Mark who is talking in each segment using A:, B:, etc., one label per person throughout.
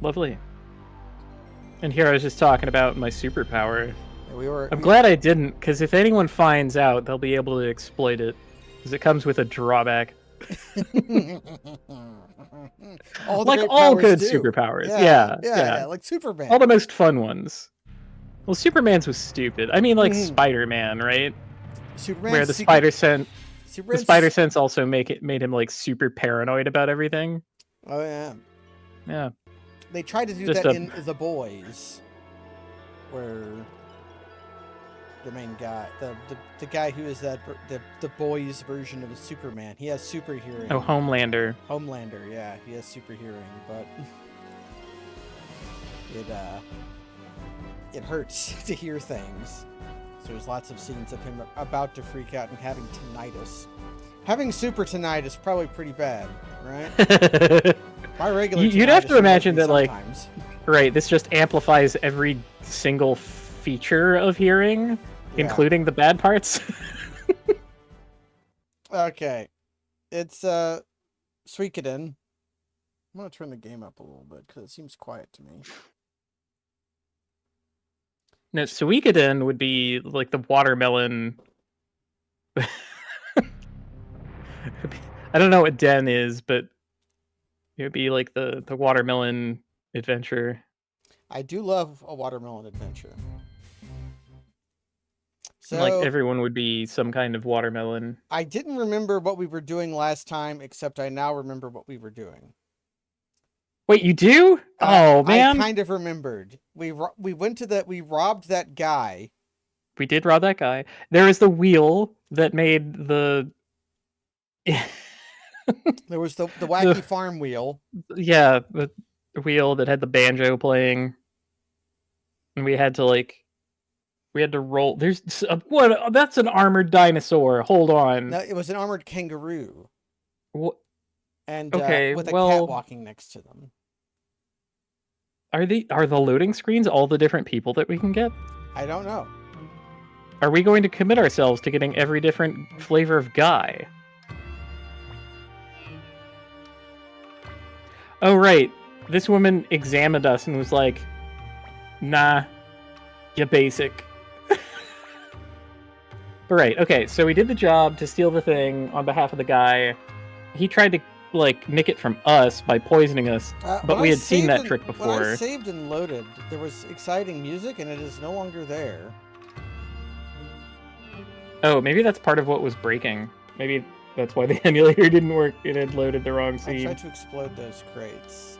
A: Lovely. And here I was just talking about my superpower.
B: Yeah,
A: I'm glad I didn't, because if anyone finds out, they'll be able to exploit it. Because it comes with a drawback.
B: all the
A: Like
B: great
A: all
B: powers
A: good
B: do.
A: superpowers.
B: Yeah,
A: Yeah,
B: yeah,
A: yeah.
B: yeah. Like Superman.
A: All the most fun ones. Well, Superman's was stupid. I mean, like
B: Mhm.
A: Spider-Man, right? Where
B: Superman's
A: the
B: secret.
A: spider
B: Superman's.
A: sense also made him like super paranoid about everything.
B: Oh yeah.
A: Yeah,
B: They tried to do
A: just
B: that
A: a
B: in The Boys, where the main guy, the guy who is the boys version of a Superman, he has super hearing.
A: Homelander.
B: Homelander, yeah, he has super hearing, but it hurts to hear things. So there's lots of scenes of him about to freak out and having tinnitus. Having super tinnitus is probably pretty bad, right? My regular
A: You'd have to imagine that,
B: sometimes.
A: Right, this just amplifies every single feature of hearing, including the bad parts.
B: Okay. It's suikoden. I'm gonna turn the game up a little bit because it seems quiet to me.
A: No, suikoden would be like the watermelon. I don't know what den is, but it would be like the watermelon adventure.
B: I do love a watermelon adventure. So
A: Like everyone would be some kind of watermelon.
B: I didn't remember what we were doing last time, except I now remember what we were doing.
A: Wait, you do? Oh man!
B: I kind of remembered. We robbed that guy.
A: We did rob that guy. There was the wheel that made the.
B: There was the wacky farm wheel.
A: Yeah, the wheel that had the banjo playing, and we had to roll. There's what? That's an armored dinosaur. Hold on.
B: No, it was an armored kangaroo.
A: What?
B: And
A: Okay,
B: with a cat walking next to them.
A: Are the loading screens all the different people that we can get?
B: I don't know.
A: Are we going to commit ourselves to getting every different flavor of guy? Oh right, this woman examined us and was like, "Nah, you basic." Right. Okay. So we did the job to steal the thing on behalf of the guy. He tried to nick it from us by poisoning us, but we had seen that trick before.
B: When I saved and loaded, there was exciting music, and it is no longer there.
A: Oh, maybe that's part of what was breaking. Maybe that's why the emulator didn't work. It had loaded the wrong seed.
B: I tried to explode those crates.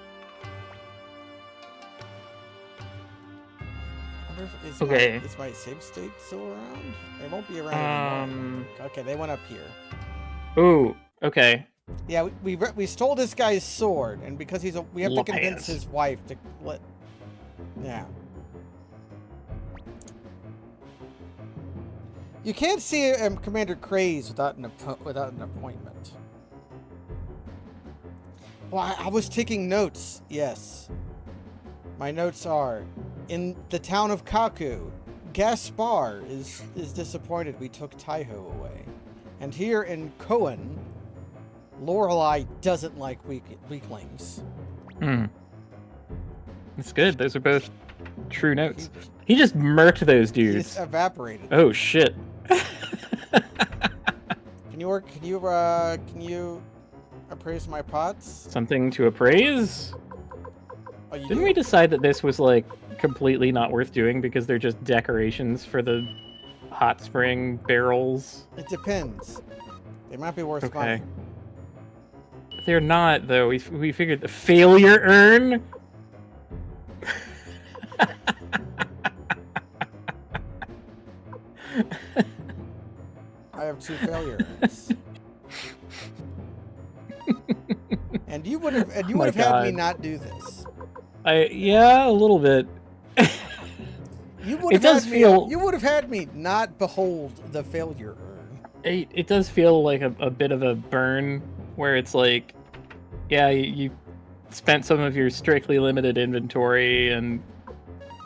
B: Is my save state still around? It won't be around anymore. Okay, they went up here.
A: Ooh, okay.
B: Yeah, we stole this guy's sword, and because we have to convince his wife to let. Yeah. You can't see Commander Craze without an appointment. Well, I was taking notes. Yes. My notes are, in the town of Kaku, Gaspar is disappointed we took Taiho away. And here in Koen, Lorelei doesn't like weaklings.
A: That's good. Those are both true notes. He just murked those dudes.
B: He just evaporated.
A: Oh shit.
B: Can you appraise my pots?
A: Something to appraise?
B: Oh,
A: Didn't we decide that this was like completely not worth doing because they're just decorations for the hot spring barrels?
B: It depends. They might be worth money.
A: They're not, though. We figured the failure urn.
B: I have 2 failure urns. And you would have had me not do this.
A: Yeah, a little bit.
B: You would have had me not behold the failure urn.
A: It does feel like a bit of a burn, where it's like, yeah, you spent some of your strictly limited inventory and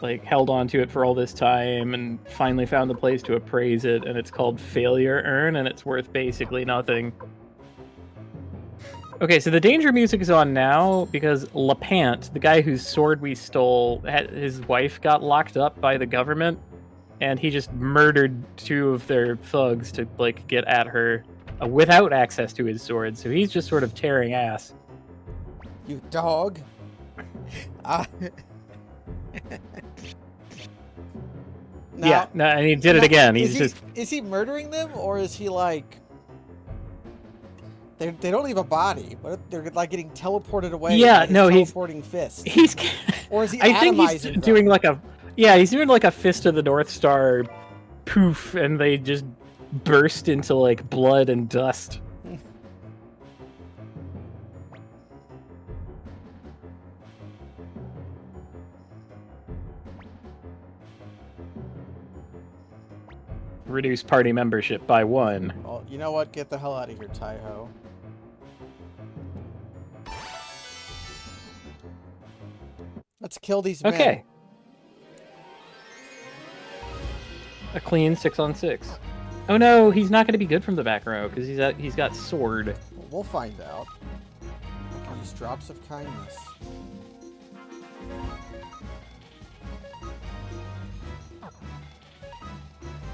A: like held on to it for all this time and finally found a place to appraise it, and it's called failure urn, and it's worth basically nothing. Okay, so the danger music is on now because Lapant, the guy whose sword we stole, his wife got locked up by the government, and he just murdered 2 of their thugs to like get at her without access to his sword. So he's just sort of tearing ass.
B: You dog. Now,
A: yeah, no, and he did it again.
B: Is he murdering them, or is he like? They don't leave a body, but they're like getting teleported away.
A: Yeah,
B: by
A: no,
B: his teleporting fist.
A: He's.
B: Or is he?
A: I think he's
B: them?
A: doing like a. Yeah, he's doing like a Fist of the North Star, poof, and they just burst into like blood and dust. Reduce party membership by 1.
B: Well, you know what? Get the hell out of here, Taiho. Let's kill these men.
A: Okay. A clean 6-on-6. Oh no, he's not going to be good from the back row because he's got sword.
B: We'll find out. I can use drops of kindness.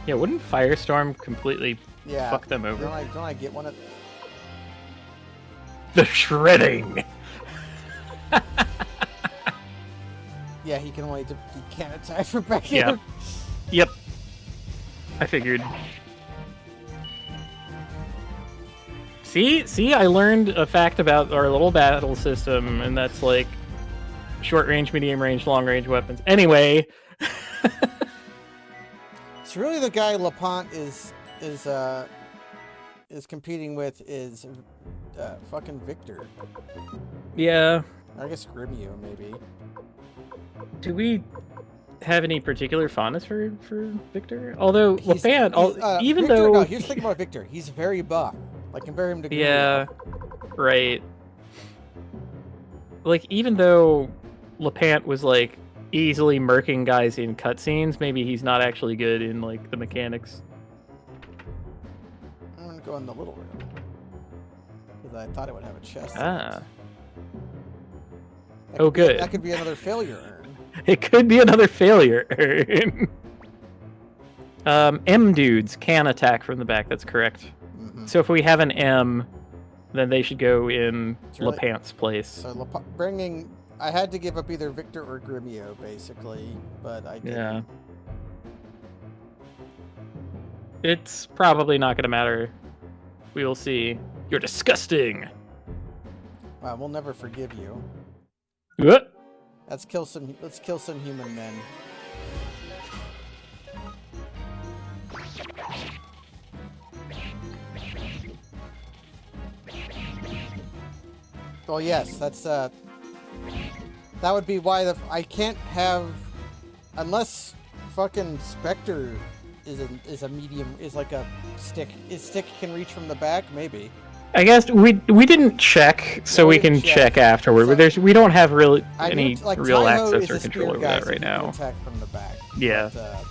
A: Yeah, wouldn't Firestorm completely fuck them over?
B: Don't I get one of
A: the shredding?
B: Yeah, he can't attack from back
A: Yeah.
B: here.
A: Yep. I figured. See, I learned a fact about our little battle system, and that's like short range, medium range, long range weapons. Anyway.
B: It's really the guy Lapant is competing with is fucking Victor.
A: Yeah.
B: I guess Grimio maybe.
A: Do we have any particular fondness for Victor? Although Lapant, even
B: Victor,
A: though
B: no, here's the thing about Victor, he's very buff. Like compare him to Grimio.
A: Yeah, right. Like even though Lapant was like easily murking guys in cutscenes, maybe he's not actually good in like the mechanics.
B: I'm gonna go in the little room because I thought it would have a chest.
A: Ah.
B: Oh,
A: good.
B: That could be another failure urn.
A: It could be another failure urn. M dudes can attack from the back. That's correct.
B: Mm-hmm.
A: So if we have an M, then they should go in really, Lapant's place.
B: So I had to give up either Victor or Grimio, basically, but I didn't.
A: Yeah. It's probably not going to matter. We will see. You're disgusting.
B: We'll never forgive you.
A: What?
B: Let's kill some human men. Well, yes, that's that would be why I can't have, unless fucking Spectre is a medium, is like a stick. His stick can reach from the back, maybe.
A: I guess we didn't check, so we can check afterward. So, we don't have really any real
B: Taiho
A: access or control over that right now.
B: Attack from the back.
A: Yeah.
B: But,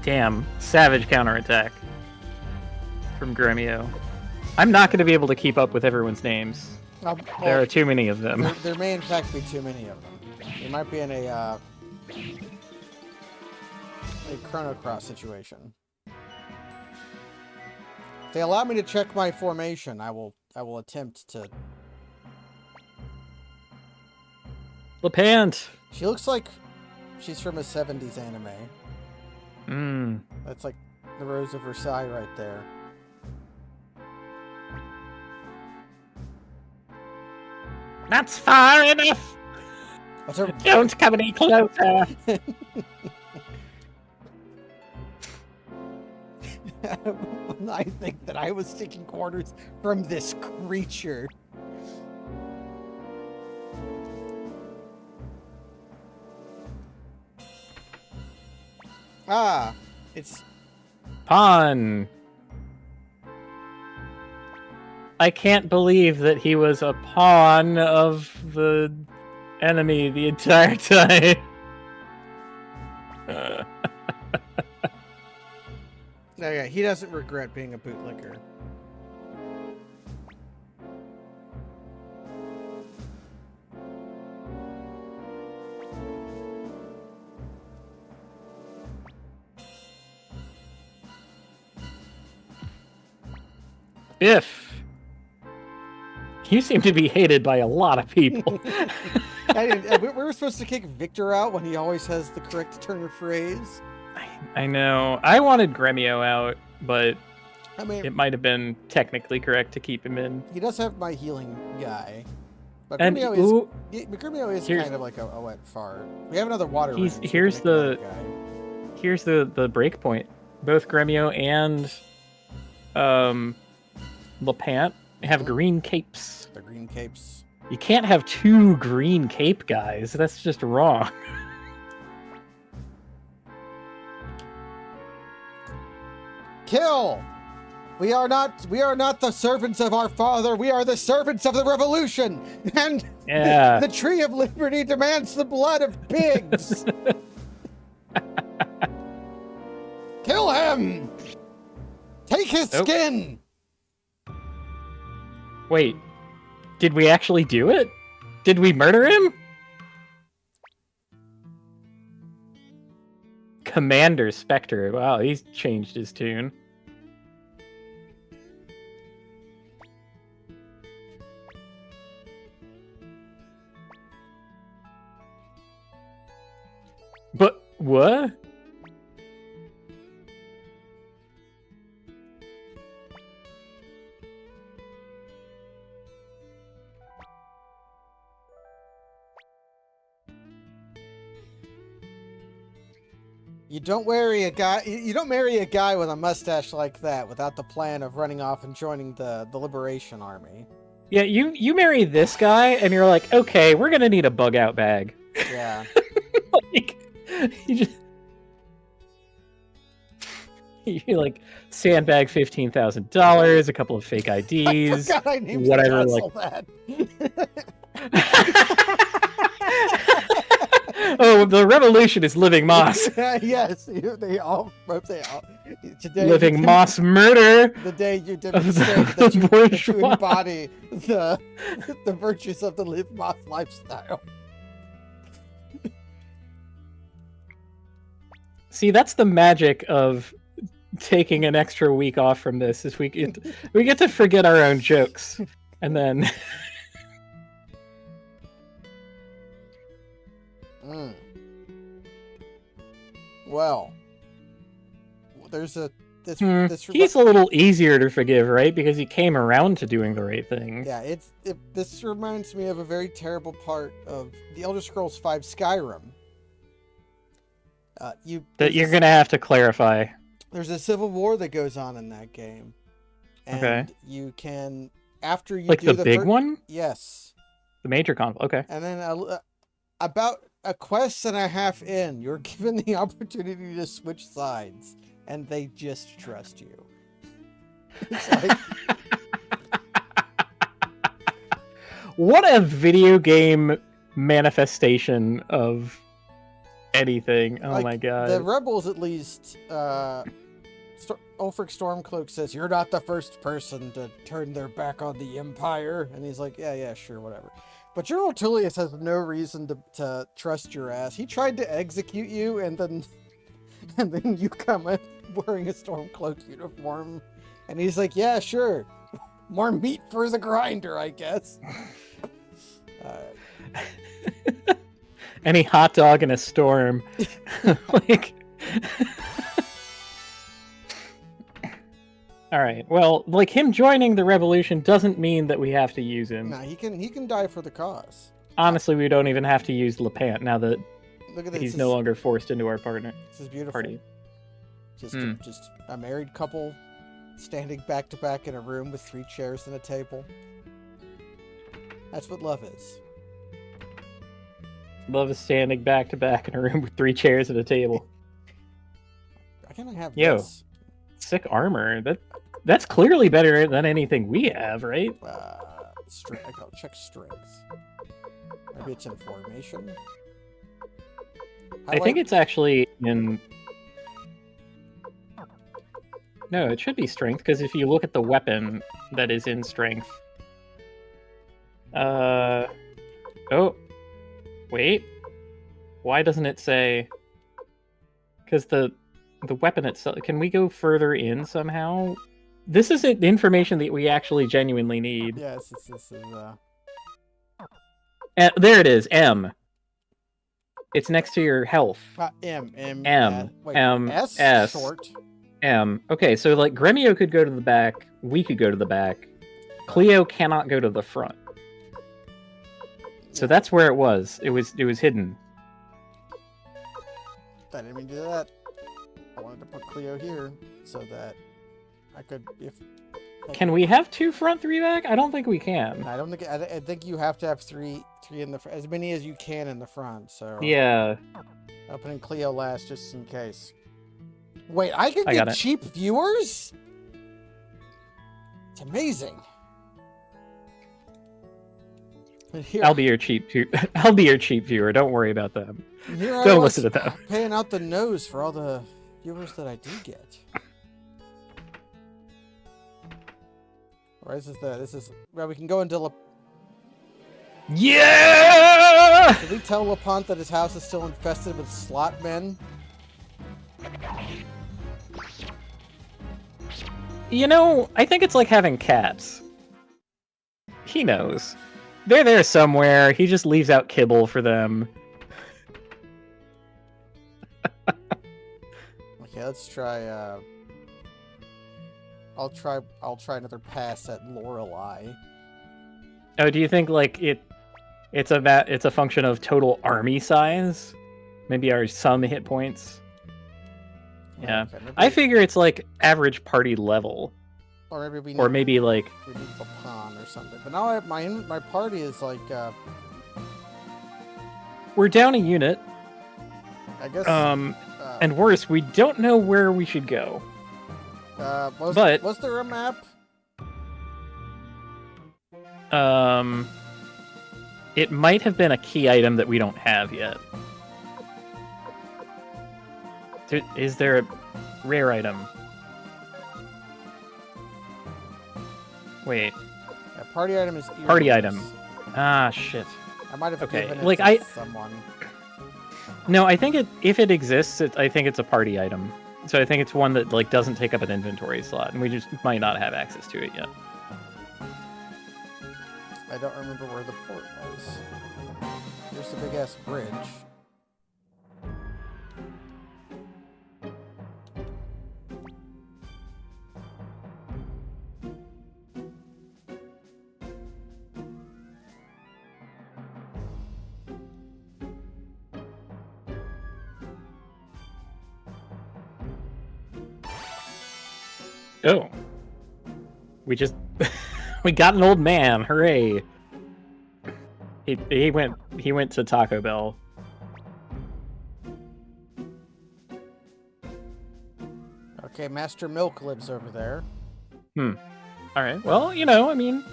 A: damn, savage counterattack from Gremio. I'm not going to be able to keep up with everyone's names.
B: well,
A: there are too many of them.
B: There may in fact be too many of them. It might be in a Chrono Cross situation. If they allow me to check my formation, I will attempt to.
A: Lapant!
B: She looks like she's from a 70s anime. That's like the Rose of Versailles right there.
A: That's far enough! Don't come any closer!
B: I think that I was taking orders from this creature. Ah, it's
A: Pawn. I can't believe that he was a pawn of the enemy the entire time.
B: yeah, he doesn't regret being a bootlicker.
A: If you seem to be hated by a lot of people.
B: We were supposed to kick Victor out when he always has the correct turn of phrase.
A: I know. I wanted Gremio out, but
B: I mean,
A: it might have been technically correct to keep him in.
B: he does have my healing guy. But
A: And
B: Gremio is
A: here's-
B: kind of like a wet fart. We have another water
A: He's-
B: ring, so
A: here's
B: we can
A: the-
B: make that guy.
A: Here's the break point. Both Gremio and Lepant have green capes.
B: The green capes.
A: You can't have two green cape guys. That's just wrong.
B: Kill! We are not the servants of our father. We are the servants of the revolution. And
A: Yeah.
B: the tree of liberty demands the blood of pigs. Kill him! Take his
A: Nope.
B: skin!
A: Wait, did we actually do it? Did we murder him? Commander Spectre. Wow, he's changed his tune. But what?
B: You don't marry a guy. You don't marry a guy with a mustache like that without the plan of running off and joining the Liberation Army.
A: Yeah, you marry this guy and you're like, okay, we're gonna need a bug out bag.
B: Yeah.
A: Like, you just you like sandbag $15,000, a couple of fake IDs,
B: I forgot I named
A: whatever.
B: the
A: Like,
B: that.
A: oh, the revolution is living moss.
B: Yes, they all today.
A: Living moss murder.
B: The day you
A: of
B: demonstrate
A: the
B: that you
A: bourgeois.
B: embody the virtues of the live moss lifestyle.
A: See, that's the magic of taking an extra week off from this. Is we get to forget our own jokes, and then
B: Well, there's a this.
A: he's a little easier to forgive, right? Because he came around to doing the right thing.
B: Yeah, this reminds me of a very terrible part of the Elder Scrolls V Skyrim.
A: You're gonna have to clarify.
B: There's a civil war that goes on in that game, and
A: Okay.
B: you can after you
A: Like
B: do
A: the big one,
B: Yes,
A: the major conflict. Okay.
B: and then about a quest and a half in, you're given the opportunity to switch sides, and they just trust you. It's like,
A: What a video game manifestation of anything. Oh
B: like,
A: my god.
B: the rebels, at least, Ulfric Stormcloak says, "You're not the first person to turn their back on the Empire," and he's like, "Yeah, sure, whatever." But General Tullius has no reason to trust your ass. He tried to execute you, and then you come in wearing a Stormcloak uniform, and he's like, "Yeah, sure, more meat for the grinder, I guess."
A: Any hot dog in a storm. Like. All right. Well, like him joining the revolution doesn't mean that we have to use him.
B: Nah, he can die for the cause.
A: Honestly, we don't even have to use Lepant now that
B: Look at this.
A: he's no longer forced into our partner
B: This is beautiful.
A: party.
B: Just a married couple standing back to back in a room with 3 chairs and a table. That's what love is.
A: Love is standing back to back in a room with 3 chairs and a table.
B: I can have
A: Yo.
B: this.
A: Sick armor. That's clearly better than anything we have, right?
B: I'll check strength. Maybe it's in formation.
A: I think it's actually in. No, it should be strength, because if you look at the weapon that is in strength... Oh. Wait. Why doesn't it say... Because the weapon itself... Can we go further in somehow? This is information that we actually genuinely need.
B: Yes, this is,
A: There it is, M. It's next to your health.
B: M.
A: Wait,
B: S?
A: S.
B: Short.
A: M. Okay, so, like, Gremio could go to the back, we could go to the back. Cleo cannot go to the front. So that's where it was. It was hidden.
B: I didn't mean to do that. I wanted to put Cleo here so that I could,
A: Can we have 2 front, 3 back? I don't think we can.
B: I don't think. I think you have to have three in the as many as you can in the front. So
A: Yeah.
B: I'll put in Cleo last just in case. Wait, I can get cheap viewers? It's amazing. Here,
A: I'll be your cheap viewer. Don't worry about them.
B: Don't
A: listen to them.
B: Paying out the nose for all the viewers that I do get. Or is this well, we can go into
A: Yeah!
B: Did we tell LaPont that his house is still infested with slot men?
A: You know, I think it's like having cats. He knows. They're there somewhere. He just leaves out kibble for them.
B: Okay, let's try. I'll try another pass at Lorelei.
A: Oh, do you think like it's a function of total army size? Maybe our some hit points. Yeah, okay, I figure it's like average party level.
B: Or maybe
A: maybe like
B: we need the pawn or something. But now my party is like.
A: We're down a unit.
B: I guess.
A: And worse, we don't know where we should go.
B: Was there a map?
A: It might have been a key item that we don't have yet. Is there a rare item? Wait.
B: Yeah, party item is earrings.
A: Party item. Ah, shit.
B: I might have given it
A: like
B: to someone.
A: No, I think if it exists, I think it's a party item. So I think it's one that like doesn't take up an inventory slot, and we just might not have access to it yet.
B: I don't remember where the port was. There's the big ass bridge.
A: Oh. We just... we got an old man. Hooray. He went to Taco Bell.
B: Okay, Master Milk lives over there.
A: Alright, well, you know, I mean,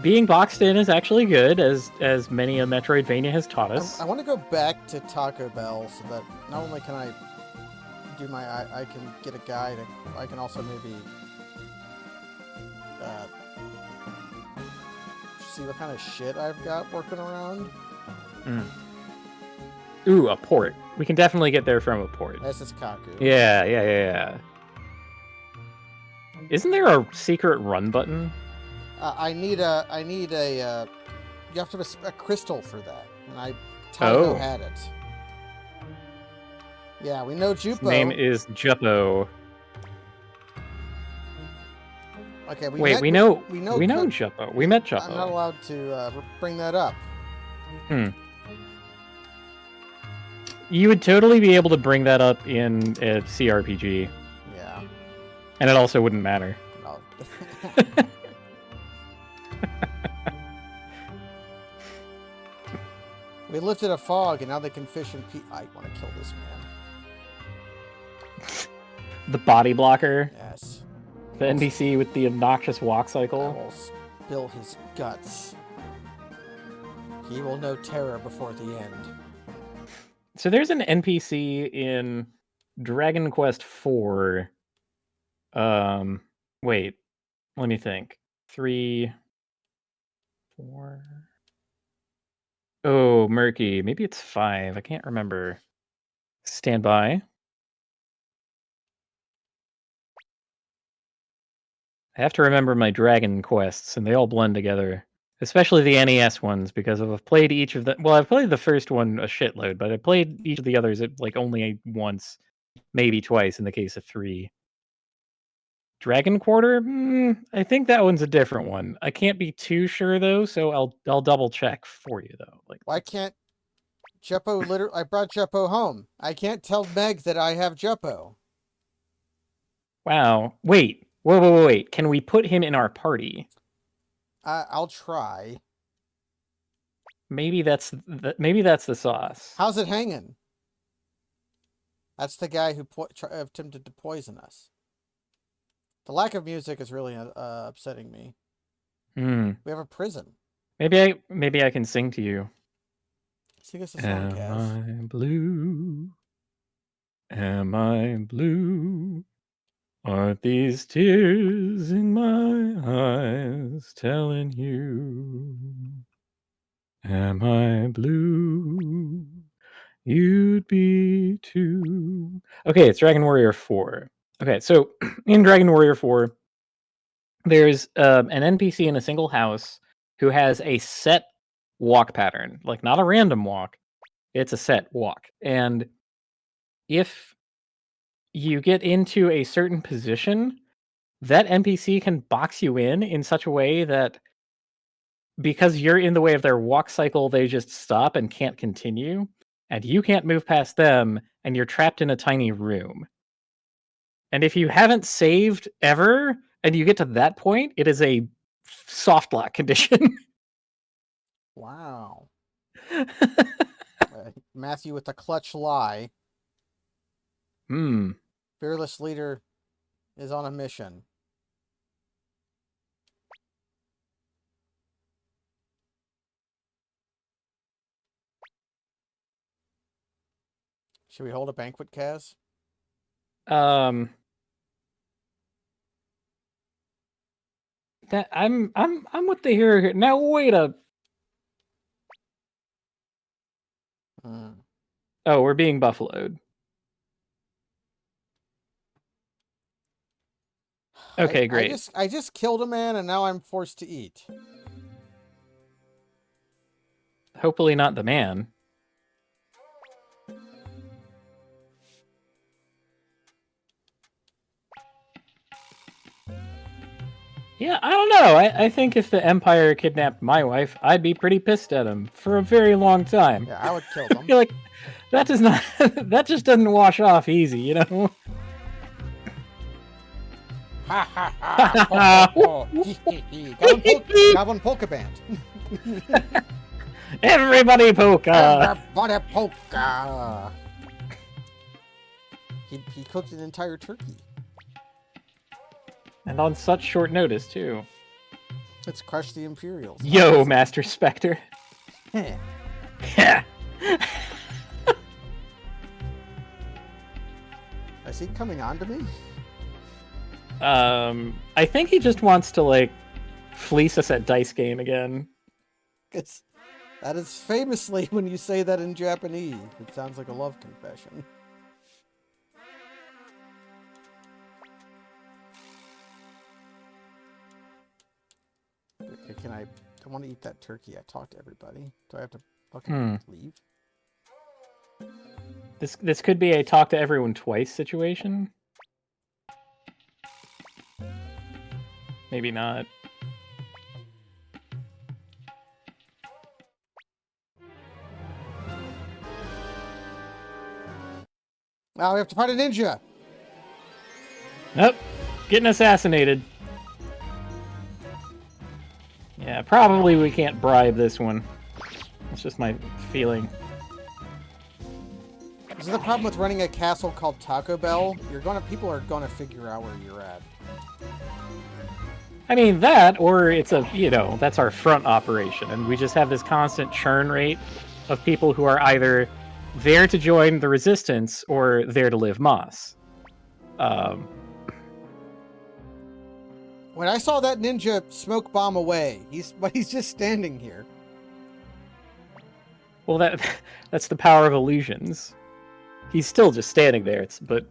A: being boxed in is actually good, as many a Metroidvania has taught us.
B: I want to go back to Taco Bell so that not only can I do I can get a guide, I can also maybe see what kind of shit I've got working around.
A: Ooh, a port. We can definitely get there from a port.
B: This is Kaku.
A: Yeah. Isn't there a secret run button?
B: I need a you have to have a crystal for that, and Tyho had it. Yeah, we know Jupo.
A: His name is Juppo.
B: Okay,
A: we know Juppo. We met Juppo.
B: I'm not allowed to bring that up.
A: You would totally be able to bring that up in a CRPG.
B: Yeah.
A: And it also wouldn't matter.
B: No. We lifted a fog, and now they can fish in I want to kill this man.
A: The body blocker?
B: Yes.
A: The NPC with the obnoxious walk cycle?
B: I will spill his guts. He will know terror before the end.
A: So there's an NPC in Dragon Quest IV Wait. Let me think. 3, 4. Oh, murky. Maybe it's 5. I can't remember. Stand by. I have to remember my Dragon quests, and they all blend together. Especially the NES ones, because I've played each of them. Well, I've played the first one a shitload, but I played each of the others like only once, maybe twice in the case of 3. Dragon Quarter? I think that one's a different one. I can't be too sure though, so I'll double check for you though. Like,
B: Why can't Jeppo I brought Jeppo home. I can't tell Meg that I have Jeppo.
A: wow. Wait. Wait. Can we put him in our party?
B: I'll try.
A: Maybe that's the sauce.
B: How's it hanging? That's the guy who attempted to poison us. The lack of music is really upsetting me. We have a prison.
A: Maybe I can sing to you.
B: Sing us a song, Kaz.
A: Am I blue? Am I blue? Are these tears in my eyes telling you? Am I blue? You'd be too. Okay, it's Dragon Warrior 4. Okay, so in Dragon Warrior 4, there's an NPC in a single house who has a set walk pattern, like not a random walk. It's a set walk. And if you get into a certain position, that NPC can box you in such a way that because you're in the way of their walk cycle, they just stop and can't continue. And you can't move past them, and you're trapped in a tiny room. And if you haven't saved ever, and you get to that point, it is a soft lock condition.
B: Wow. Matthew with the clutch lie. Fearless leader is on a mission. Should we hold a banquet, Kaz?
A: That I'm with the hero here. Now wait a. Oh, we're being buffaloed. Okay, great.
B: I just killed a man and now I'm forced to eat.
A: Hopefully not the man. Yeah, I don't know. I think if the Empire kidnapped my wife, I'd be pretty pissed at him for a very long time.
B: Yeah, I would kill them.
A: I feel like that does not that just doesn't wash off easy, you know?
B: Ha ha ha! Goblin polka band.
A: Everybody polka!
B: Everybody polka! He cooked an entire turkey.
A: And on such short notice, too.
B: Let's crush the Imperials.
A: Yo, Master Spectre.
B: I see it coming on to me.
A: I think he just wants to, like, fleece us at dice game again.
B: That is famously when you say that in Japanese. It sounds like a love confession. Okay, I want to eat that turkey. I talked to everybody. Do I have to fucking leave?
A: This could be a talk to everyone twice situation. Maybe not.
B: Now we have to fight a ninja.
A: Nope. Getting assassinated. Yeah, probably we can't bribe this one. That's just my feeling.
B: This is the problem with running a castle called Taco Bell. People are gonna figure out where you're at.
A: I mean, that, or it's that's our front operation, and we just have this constant churn rate of people who are either there to join the resistance or there to live Moss.
B: When I saw that ninja smoke bomb away, he's just standing here.
A: Well, that's the power of illusions. He's still just standing there, but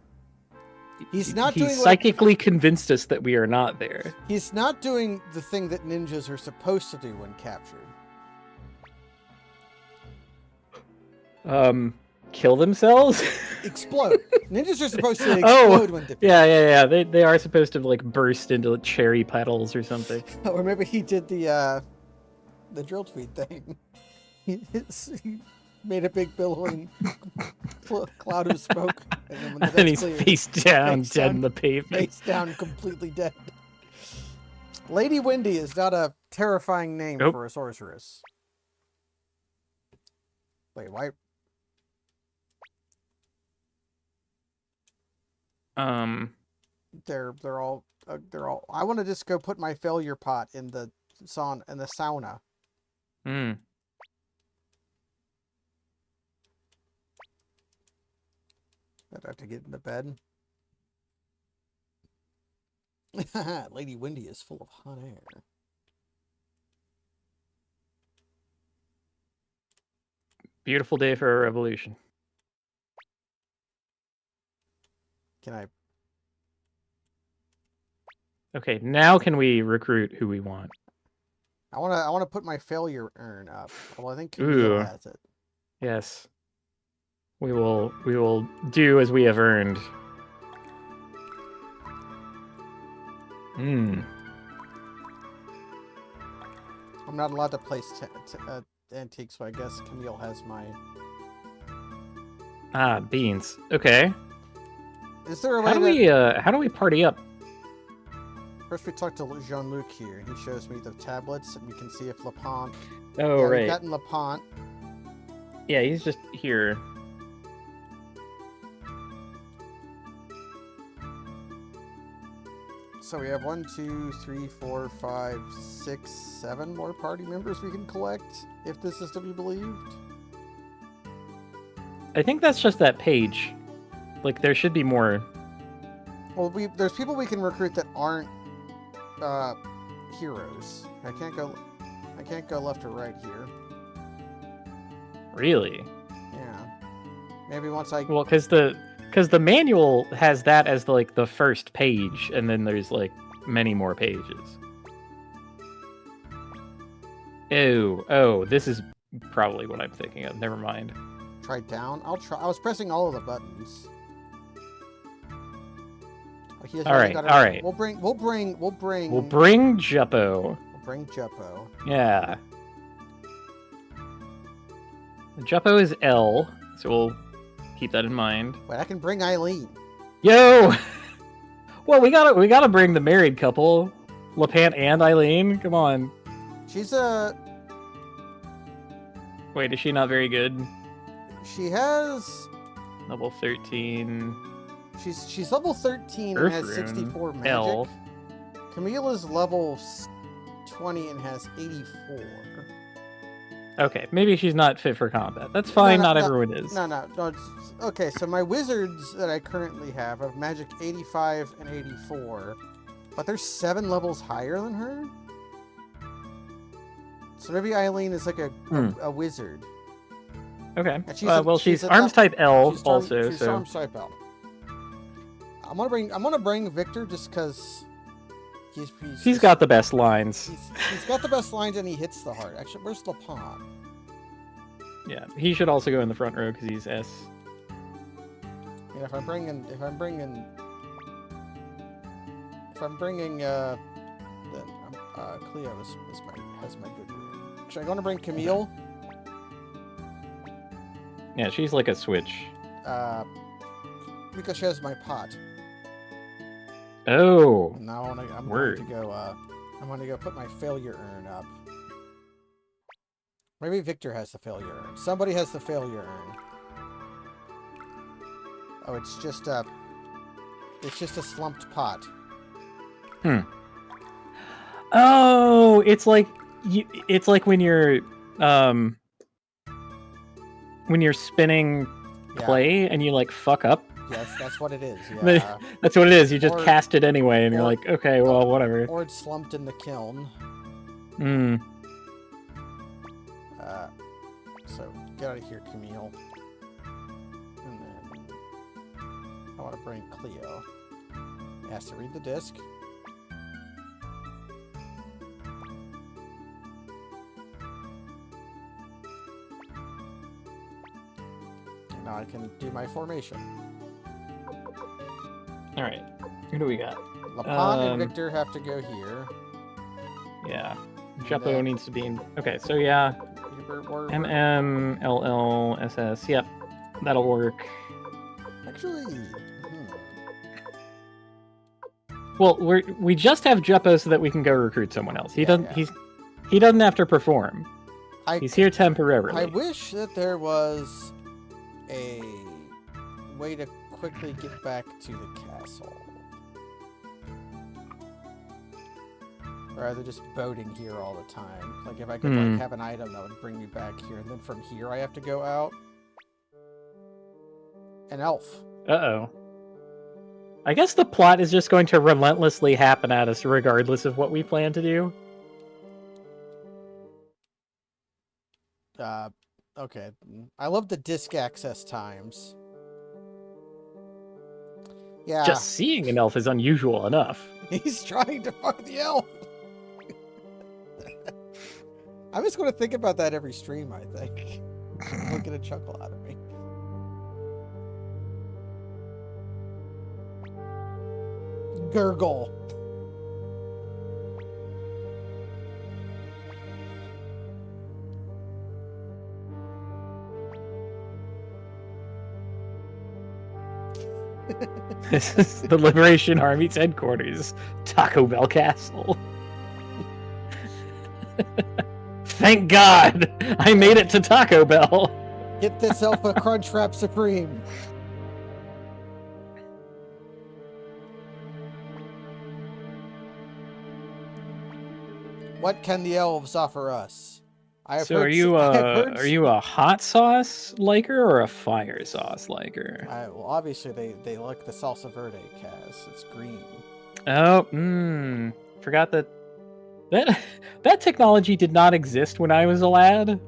B: he's not
A: he
B: doing
A: psychically convinced us that we are not there.
B: He's not doing the thing that ninjas are supposed to do when captured.
A: Kill themselves?
B: Explode. Ninjas are supposed to explode when defeated.
A: Yeah. They are supposed to like burst into cherry petals or something.
B: Or maybe he did the drill tweet thing. He made a big billowing cloud of smoke, and then
A: he's face down, dead in the pavement.
B: Face down, completely dead. Lady Windy is not a terrifying name for a sorceress. Wait, why? They're all. I want to just go put my failure pot in the sauna.
A: Hmm.
B: I'd have to get into bed. Lady Windy is full of hot air.
A: Beautiful day for a revolution.
B: Can I?
A: Okay, now can we recruit who we want?
B: I want to put my failure urn up. Well, I think Camille has it.
A: Yes. We will do as we have earned.
B: I'm not allowed to place antiques, so I guess Camille has mine.
A: Ah, beans. Okay.
B: Is there a way
A: how do we party up?
B: First, we talk to Jean-Luc here. He shows me the tablets, and we can see if Lapont.
A: Oh, right.
B: We've gotten Lapont.
A: Yeah, he's just here.
B: So we have 1, 2, 3, 4, 5, 6, 7 more party members we can collect, if this is to be believed.
A: I think that's just that page. Like, there should be more.
B: Well, there's people we can recruit that aren't heroes. I can't go left or right here.
A: Really?
B: Yeah. Maybe once I...
A: Well, because the manual has that as like the first page, and then there's like many more pages. Oh, this is probably what I'm thinking of. Never mind.
B: Try down? I'll try. I was pressing all of the buttons. Oh,
A: all right.
B: We'll bring
A: Juppo.
B: We'll bring Juppo.
A: Yeah. Juppo is L, so we'll keep that in mind.
B: Wait, I can bring Eileen.
A: Yo! Well, we gotta bring the married couple, Lapant and Eileen. Come on.
B: She's a.
A: Wait, is she not very good?
B: She has
A: level 13.
B: She's level 13
A: Earth
B: and has 64 magic.
A: L.
B: Camilla's level 20 and has 84.
A: Okay, maybe she's not fit for combat. That's fine, not everyone is.
B: No. Okay, so my wizards that I currently have magic 85 and 84, but they're 7 levels higher than her? So maybe Eileen is like a wizard.
A: Okay. She's arms type L also.
B: She's arms type L. I'm gonna bring Victor just because
A: he's got the best lines.
B: He's got the best lines and he hits the heart. Actually, where's Lapont?
A: Yeah, he should also go in the front row because he's S.
B: Yeah, if I'm bringing then Cleo has my good room. Should I go to bring Camille?
A: Yeah, she's like a switch.
B: Because she has my pot.
A: Oh.
B: Now I'm going to go put my failure urn up. Maybe Victor has the failure urn. Somebody has the failure urn. Oh, it's just a slumped pot.
A: Oh, it's like when you're spinning clay and you like fuck up
B: Yes, that's what it is.
A: But
B: Yeah.
A: that's what it is. You just
B: Or-
A: cast it anyway, and you're
B: or-
A: like, okay, well, whatever.
B: Or it's slumped in the kiln.
A: Hmm.
B: So get out of here, Camille. And then I want to bring Cleo. He has to read the disc. And now I can do my formation.
A: All right. Who do we got?
B: Lapon and Victor have to go here.
A: Yeah.
B: And
A: Jeppo
B: then-
A: needs to be in. Okay, so yeah. MMLLSS. Yep. That'll work.
B: Actually,
A: Well, we just have Jeppo so that we can go recruit someone else. He doesn't.
B: yeah.
A: He doesn't have to perform.
B: I
A: He's here temporarily.
B: I wish that there was a way to quickly get back to the castle. Rather than just boating here all the time. Like if I could like have an item that would bring me back here, and then from here I have to go out. An elf.
A: Uh-oh. I guess the plot is just going to relentlessly happen at us regardless of what we plan to do.
B: Okay. I love the disc access times. Yeah.
A: Just seeing an elf is unusual enough.
B: He's trying to fuck the elf. I'm just going to think about that every stream, I think. He'll get a chuckle out of me. Gurgle.
A: This is the Liberation Army's headquarters, Taco Bell Castle. Thank God! I made it to Taco Bell!
B: Get this elf a Crunchwrap Supreme. What can the elves offer us?
A: So are you a hot sauce liker or a fire sauce liker?
B: Well, obviously they like the salsa verde, Kaz. It's green.
A: Oh, forgot that that technology did not exist when I was a lad.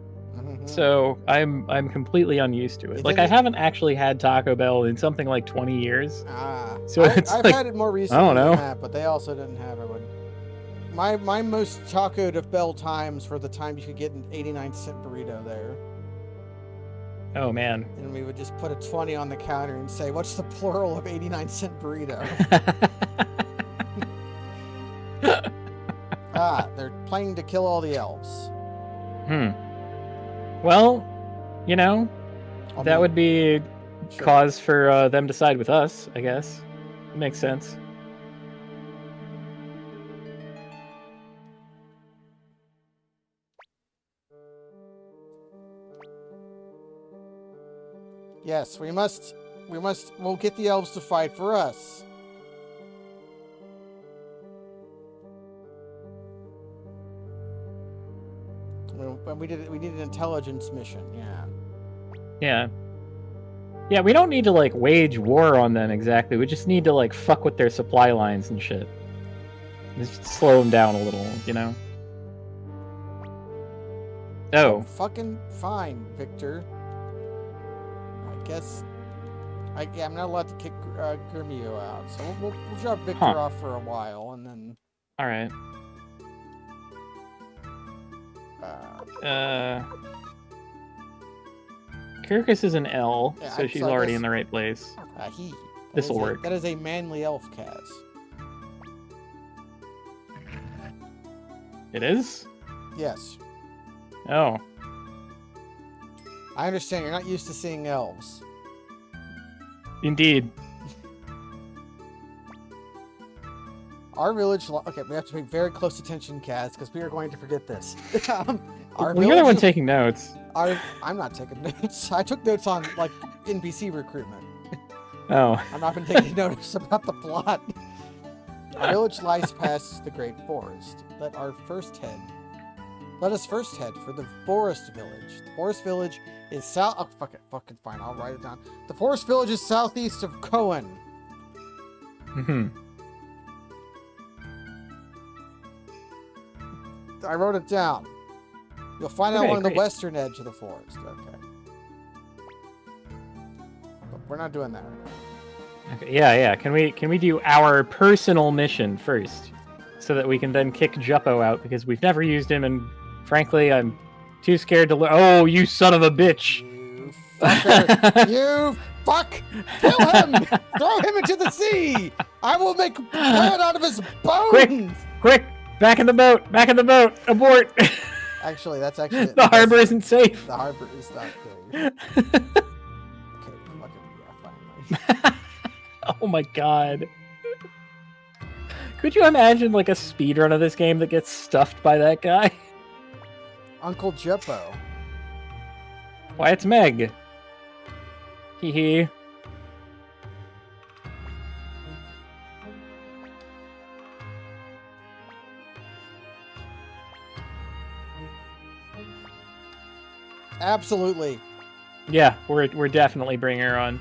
A: So I'm completely unused to it. Like I haven't actually had Taco Bell in something like 20 years. So
B: I've
A: like,
B: had it more recently
A: I don't know.
B: than that, but they also didn't have it when. My most Taco Bell times were the time you could get an 89-cent burrito there.
A: Oh man.
B: And we would just put a 20 on the counter and say, "What's the plural of 89-cent burrito?" They're planning to kill all the elves.
A: Well, you know, that would be cause for them to side with us, I guess. Makes sense.
B: Yes, we'll get the elves to fight for us. We need an intelligence mission,
A: Yeah. Yeah, we don't need to, like, wage war on them exactly. We just need to, like, fuck with their supply lines and shit. Just slow them down a little, you know? Oh.
B: Fucking fine, Victor. I guess... I'm not allowed to kick Grimio out, so we'll drop Victor off for a while, and then...
A: Alright. Kirkus is an L, so she's already in the right place. This'll work.
B: That is a manly elf, Kaz.
A: It is?
B: Yes.
A: Oh.
B: I understand, you're not used to seeing elves.
A: Indeed.
B: Our village... Okay, we have to pay very close attention, Kaz, because we are going to forget this.
A: You're the one taking notes.
B: I'm not taking notes. I took notes on, like, NPC recruitment.
A: Oh.
B: I'm not been taking notes about the plot. Our village lies past the Great Forest. Let our first head Let us first head for the forest village. The forest village is south. Oh, fuck it. Fucking fine. I'll write it down. The forest village is southeast of Cohen.
A: Mm-hmm.
B: I wrote it down. You'll find out
A: Okay,
B: one on the
A: great.
B: western edge of the forest. Okay. But we're not doing that right now.
A: Okay, yeah. Can we do our personal mission first, so that we can then kick Juppo out because we've never used him, and frankly, I'm too scared to. Oh, you son of a bitch!
B: You fucker! You fuck! Kill him! Throw him into the sea! I will make bread out of his bones!
A: Quick! Back in the boat! Back in the boat! Abort!
B: Actually, that's actually
A: The harbor isn't safe.
B: The harbor is not safe. Okay, fucking yeah, finally.
A: Oh my god. Could you imagine like a speedrun of this game that gets stuffed by that guy?
B: Uncle Jeppo.
A: Why, it's Meg. Hee hee.
B: Absolutely.
A: Yeah, we're definitely bringing her on.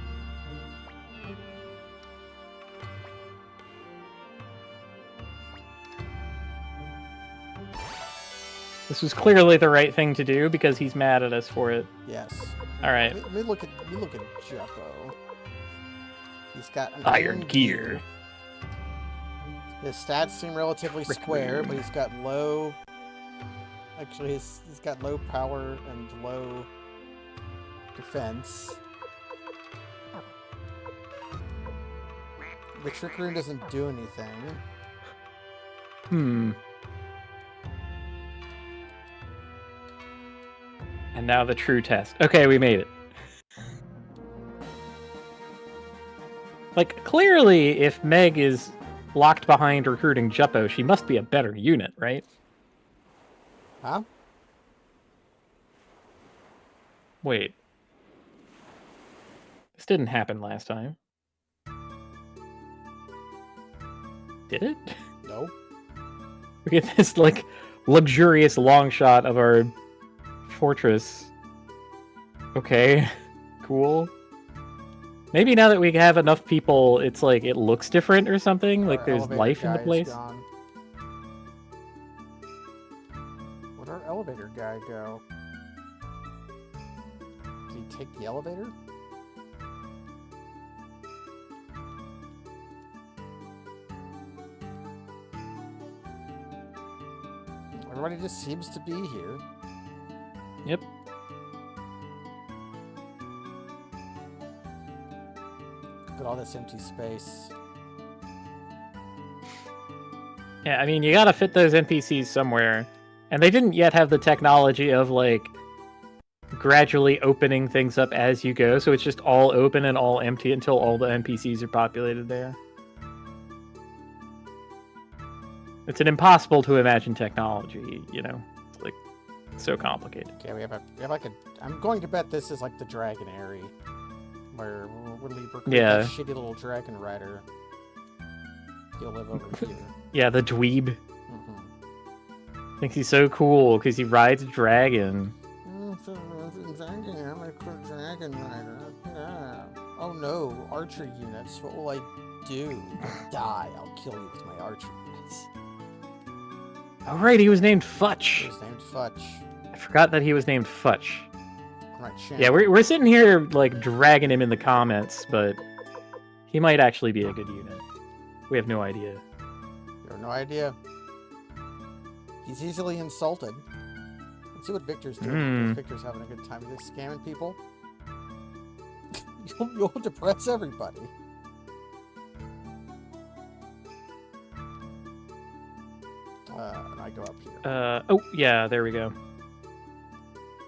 A: This was clearly the right thing to do because he's mad at us for it.
B: Yes.
A: All right.
B: Let me look at Jeppo. He's got an
A: Iron gear.
B: His stats seem relatively square, but he's got low. Actually, he's got low power and low defense. The trick room doesn't do anything.
A: Hmm. And now the true test. Okay, we made it. Like, clearly, if Meg is locked behind recruiting Juppo, she must be a better unit, right?
B: Huh?
A: Wait. This didn't happen last time. Did it?
B: No.
A: We get this, like, luxurious long shot of our fortress. Okay. Cool. Maybe now that we have enough people, it's like, it looks different or something? Like, there's life in the place?
B: Where'd our elevator guy go? Did he take the elevator? Everybody just seems to be here.
A: Yep.
B: Look at all this empty space.
A: Yeah, I mean, you gotta fit those NPCs somewhere. And they didn't yet have the technology of, like, gradually opening things up as you go, so it's just all open and all empty until all the NPCs are populated there. It's an impossible to imagine technology, you know? It's, like, so complicated.
B: Okay, we have like a. I'm going to bet this is like the Dragon Airy, where we recruit that shitty little dragon rider. He'll live over here.
A: Yeah, the dweeb.
B: Mm-hmm.
A: Thinks he's so cool because he rides a dragon.
B: I'm a dragon rider. Yeah. Oh no, archer units. What will I do? Die. I'll kill you with my archer units.
A: Oh right, he was named Futch.
B: He was named Futch.
A: I forgot that he was named Futch.
B: Right,
A: yeah, we're sitting here like dragging him in the comments, but he might actually be a good unit. We have no idea.
B: You have no idea. He's easily insulted. Let's see what Victor's doing. Victor's having a good time. Is he scamming people? You'll depress everybody. And I go up here.
A: Oh, yeah, there we go.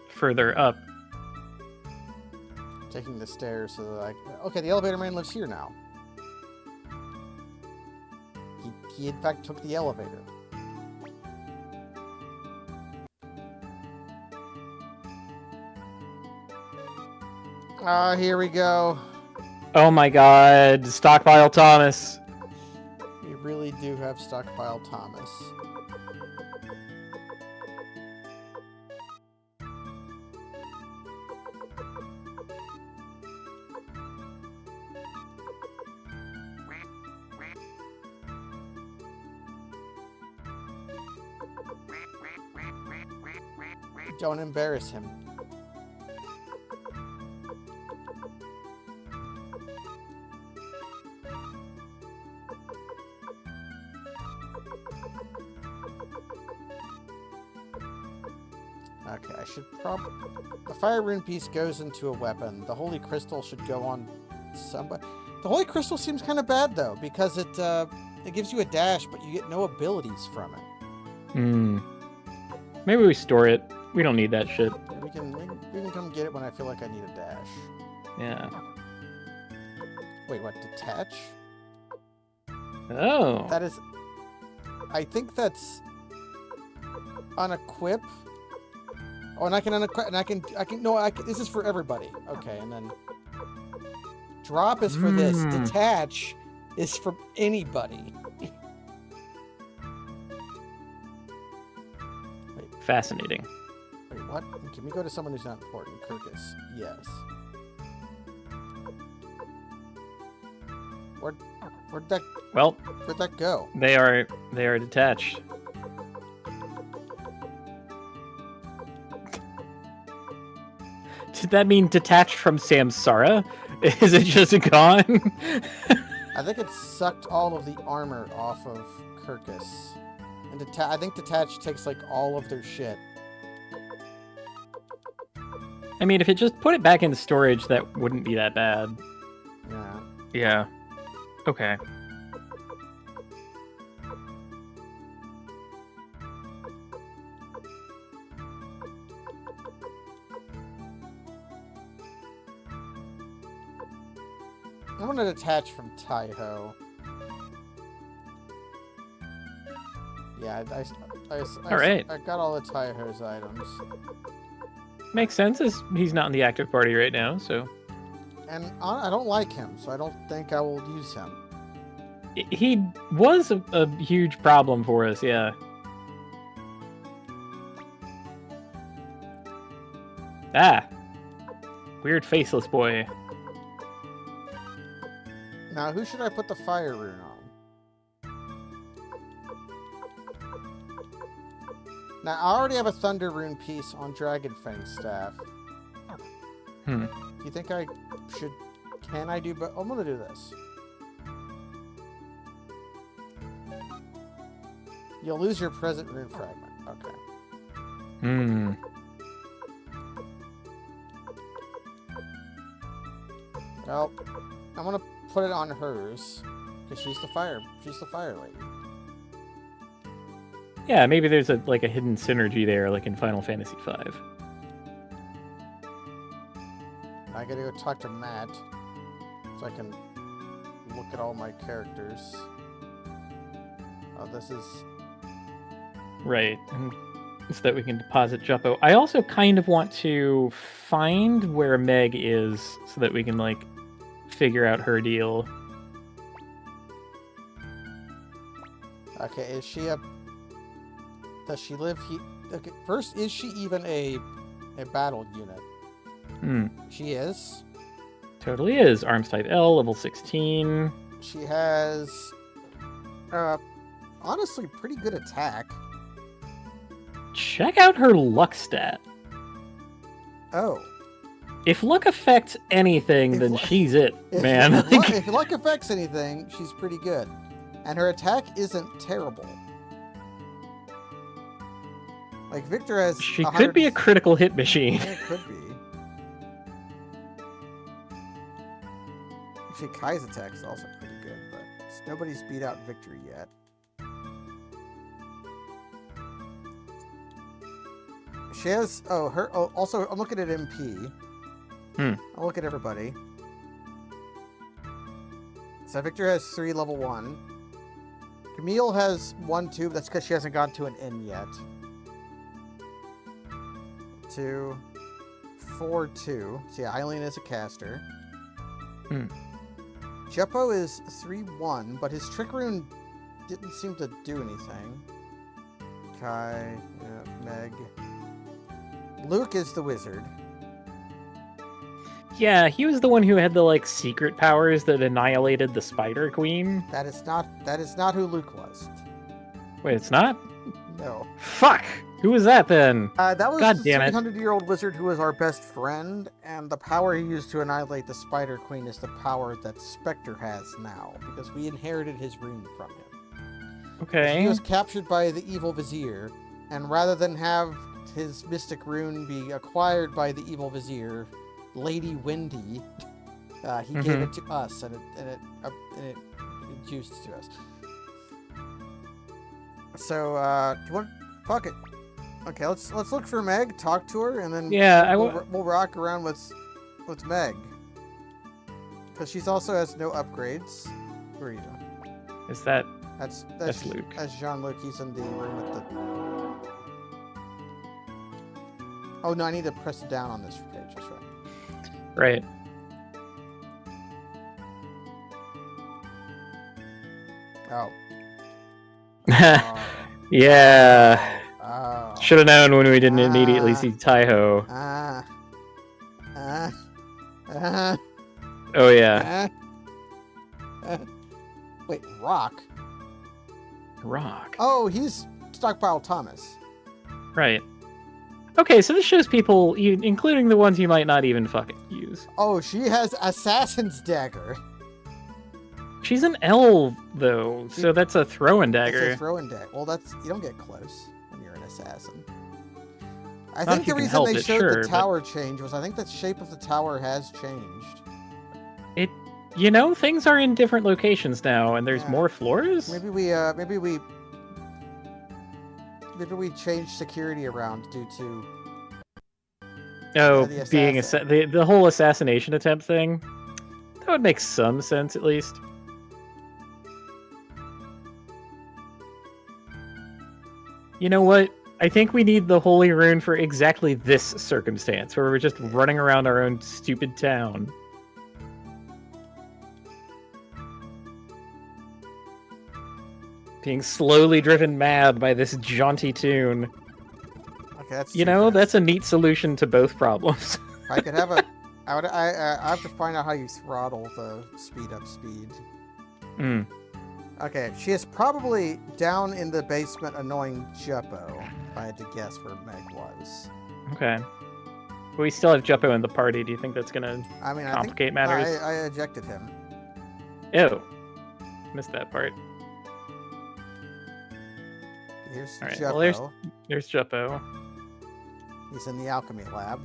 A: Further up.
B: Taking the stairs so that okay, the elevator man lives here now. He in fact took the elevator. Here we go.
A: Oh my god, Stockpile Thomas.
B: We really do have Stockpile Thomas. Don't embarrass him. Okay, I should probably... The fire rune piece goes into a weapon. The holy crystal should go on somebody. The holy crystal seems kind of bad, though, because it gives you a dash, but you get no abilities from it.
A: Maybe we store it. We don't need that shit.
B: We can come get it when I feel like I need a dash.
A: Yeah.
B: Wait, what? Detach?
A: Oh.
B: That is... I think that's... Unequip? Oh, and I can unequip... And I can... No, this is for everybody. Okay, and then... Drop is for this. Detach is for anybody.
A: Fascinating.
B: Wait, what? Can we go to someone who's not important? Kirkus. Yes. Where'd that go?
A: They are detached. Did that mean detached from Samsara? Is it just gone?
B: I think it sucked all of the armor off of Kirkus. And I think detached takes like all of their shit.
A: I mean, if it just put it back into storage, that wouldn't be that bad.
B: Yeah.
A: Yeah. Okay.
B: I want to detach from Taiho. Yeah, I got all the Taiho's items.
A: Makes sense, as he's not in the active party right now, so...
B: And I don't like him, so I don't think I will use him.
A: He was a huge problem for us, yeah. Ah! Weird faceless boy.
B: Now, who should I put the fire rune on? Now, I already have a thunder rune piece on Dragonfang's staff. Do you think I should... Can I do... But I'm gonna do this. You'll lose your present rune fragment. Okay. Well, I'm gonna put it on hers, because she's the fire lady.
A: Yeah, maybe there's a hidden synergy there, like in Final Fantasy V.
B: I gotta go talk to Matt, so I can look at all my characters. Oh, this is...
A: Right, and so that we can deposit Juppo. I also kind of want to find where Meg is, so that we can, figure out her deal.
B: Okay, is she a... Does she live here? Okay, first, is she even a battle unit? She is.
A: Totally is. Arms type L, level 16.
B: She has... honestly, pretty good attack.
A: Check out her luck stat.
B: Oh.
A: If luck affects anything, then she's it, man.
B: If luck affects anything, she's pretty good. And her attack isn't terrible. Like, Victor has...
A: She could be a critical hit machine.
B: Yeah, it could be. Actually, Kai's attack is also pretty good, but nobody's beat out Victor yet. She has... also, I'm looking at MP. I'll look at everybody. So Victor has 3 level 1. Camille has 1, 2, but that's because she hasn't gone to an N yet. 2, 4, 2. So yeah, Eileen is a caster. Jeppo is 3, 1, but his trick rune didn't seem to do anything. Kai, Meg. Luke is the wizard.
A: Yeah, he was the one who had the secret powers that annihilated the Spider Queen.
B: That is not who Luke was.
A: Wait, it's not?
B: No.
A: Fuck! Who was that then?
B: That was
A: God
B: the
A: damn it.
B: 300-year-old wizard who was our best friend, and the power he used to annihilate the Spider Queen is the power that Spectre has now, because we inherited his rune from him.
A: Okay.
B: He was captured by the evil vizier, and rather than have his mystic rune be acquired by the evil vizier, Lady Wendy, he gave it to us, and it juiced to us. So, do you want? Fuck it. Okay, let's look for Meg, talk to her, and then we'll rock around with Meg, because she's also has no upgrades. Who are you?
A: Is that?
B: That's
A: Luke.
B: That's Jean-Luc. He's in the room with the. Oh no, I need to press down on this page. That's right.
A: Right.
B: Oh.
A: Yeah.
B: Oh.
A: Should have known when we didn't immediately see Taiho. Oh yeah.
B: Wait, Rock?
A: Rock.
B: Oh, he's Stockpile Thomas.
A: Right. Okay, so this shows people, including the ones you might not even fucking use.
B: Oh, she has Assassin's Dagger.
A: She's an elf, though, so that's a throwing dagger.
B: It's a throwing dagger. Well, you don't get close when you're an assassin. I
A: Not
B: think
A: if you
B: the
A: can
B: reason
A: help
B: they
A: it,
B: showed
A: sure,
B: the tower change was I think the shape of the tower has changed.
A: Things are in different locations now, and there's more floors?
B: Maybe we changed security around due to
A: being the whole assassination attempt thing. That would make some sense, at least. You know what? I think we need the Holy Rune for exactly this circumstance, where we're just running around our own stupid town. Being slowly driven mad by this jaunty tune.
B: Okay, that's
A: that's a neat solution to both problems.
B: If I could have I have to find out how you throttle the speed up speed. Okay, she is probably down in the basement annoying Juppo, if I had to guess where Meg was.
A: Okay. But we still have Juppo in the party. Do you think that's gonna complicate matters?
B: I ejected him.
A: Ew. Missed that part.
B: Here's
A: Alright,
B: Juppo.
A: well, there's Juppo.
B: He's in the alchemy lab.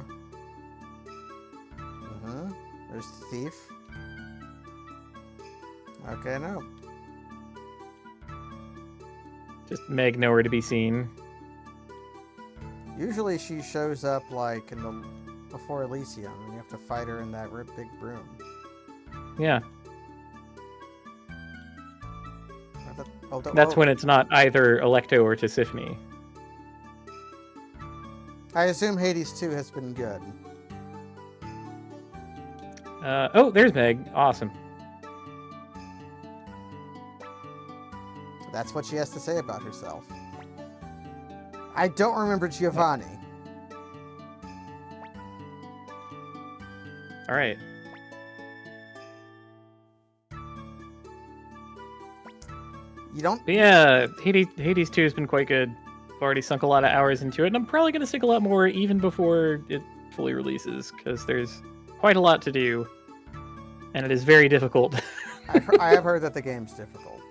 B: There's the thief. Okay, no.
A: Just Meg nowhere to be seen.
B: Usually she shows up like before Elysium, and you have to fight her in that big room.
A: Yeah. That's when it's not either Electo or Tisiphone.
B: I assume Hades 2 has been good.
A: There's Meg. Awesome.
B: That's what she has to say about herself. I don't remember Giovanni.
A: All right.
B: You don't?
A: But yeah, Hades 2 has been quite good. I've already sunk a lot of hours into it, and I'm probably going to sink a lot more even before it fully releases, because there's quite a lot to do, and it is very difficult.
B: I have heard that the game's difficult.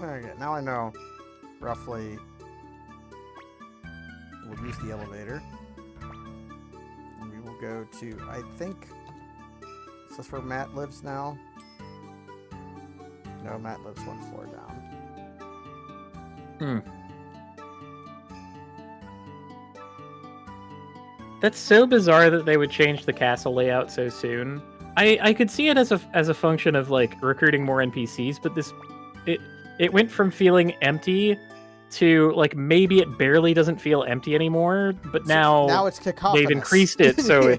B: Okay, now I know roughly. We'll use the elevator. And we will go to, I think, is this where Matt lives now? No, Matt lives one floor down.
A: That's so bizarre that they would change the castle layout so soon. I could see it as a function of like recruiting more NPCs, but it went from feeling empty to like maybe it barely doesn't feel empty anymore, but now
B: it's cacophonous.
A: They've increased it so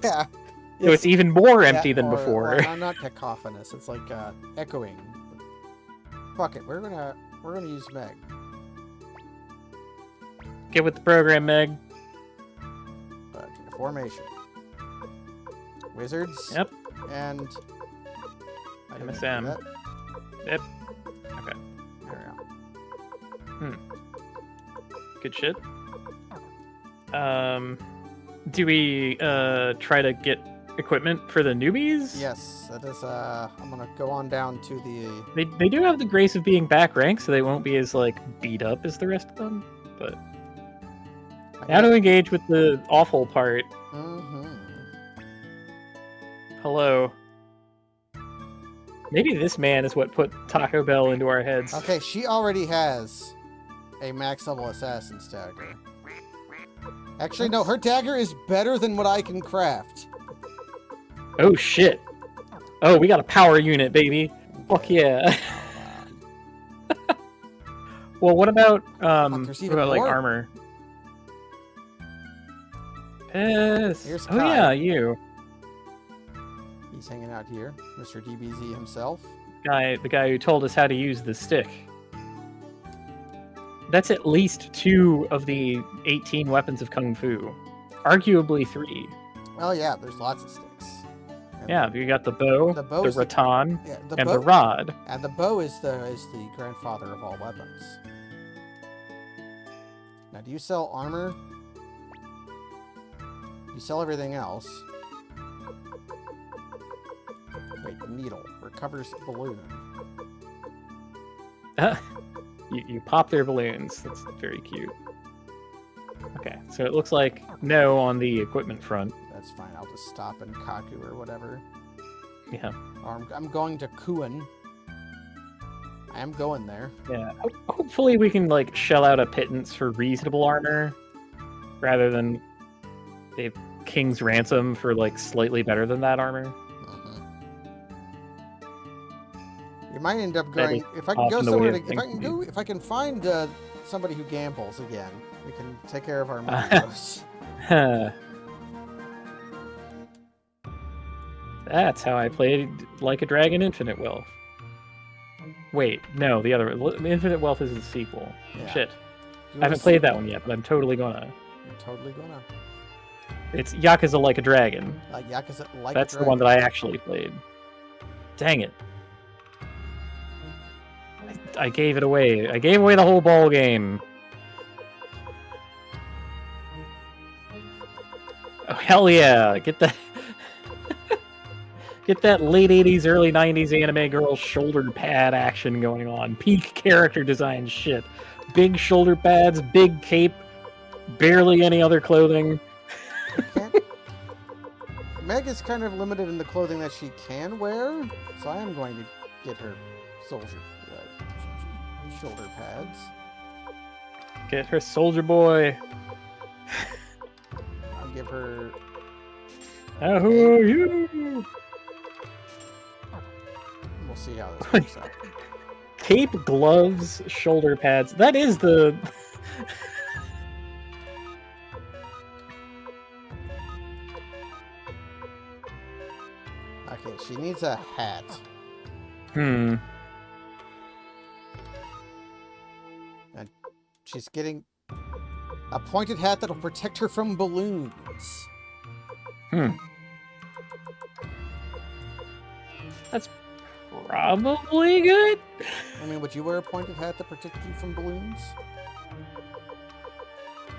A: it's even more empty than before.
B: Well, not cacophonous. It's like echoing. Fuck it. We're gonna use Meg.
A: Get with the program, Meg.
B: Okay, formation. Wizards.
A: Yep.
B: And
A: MSM. Yep. Okay.
B: There we go.
A: Good shit. Do we try to get equipment for the newbies?
B: Yes, that is. I'm gonna go on down to the.
A: They do have the grace of being back ranked, so they won't be as like beat up as the rest of them. But now to engage with the awful part. Hello. Maybe this man is what put Taco Bell into our heads.
B: Okay, she already has a max level assassin's dagger. Actually, no, her dagger is better than what I can craft.
A: Oh shit. Oh, we got a power unit, baby. Fuck yeah. Well, what about like armor? Piss.
B: Here's
A: oh
B: Kai.
A: Yeah, you.
B: He's hanging out here, Mr. DBZ himself.
A: The guy who told us how to use the stick. That's at least 2 of the 18 weapons of Kung Fu. Arguably 3.
B: Well, yeah, there's lots of sticks. And
A: yeah, you got the bow, the rattan, and the rod.
B: And the bow is the grandfather of all weapons. Now, do you sell armor? You sell everything else. Wait, needle. Recovers balloon.
A: You pop their balloons. That's very cute. Okay, so it looks like no on the equipment front.
B: That's fine. I'll just stop in Kaku or whatever.
A: Yeah.
B: Or I'm going to Kuan. I am going there.
A: Yeah. Hopefully we can like shell out a pittance for reasonable armor, rather than a king's ransom for like slightly better than that armor.
B: You might end up going if I can go somewhere. If I can find somebody who gambles again, we can take care of our Marios.
A: That's how I played Like a Dragon Infinite Wealth. Wait, no, the other Infinite Wealth is the sequel. Yeah. Shit. I haven't played that one yet, but I'm totally gonna.
B: You're totally gonna.
A: It's Yakuza Like a Dragon.
B: Yakuza Like
A: That's
B: a Dragon.
A: the one that I actually played. Dang it. I gave it away. I gave away the whole ball game. Oh, hell yeah. Get that... Get that late 80s, early 90s anime girl shoulder pad action going on. Peak character design shit. Big shoulder pads, big cape, barely any other clothing.
B: Meg is kind of limited in the clothing that she can wear, so I am going to get her shoulder pads.
A: Get her Soldier Boy.
B: I'll give her...
A: Oh, you!
B: We'll see how this works out.
A: Cape, gloves, shoulder pads. That is the...
B: Okay, she needs a hat.
A: And
B: she's getting a pointed hat that'll protect her from balloons.
A: That's probably good.
B: I mean, would you wear a pointed hat that protects you from balloons?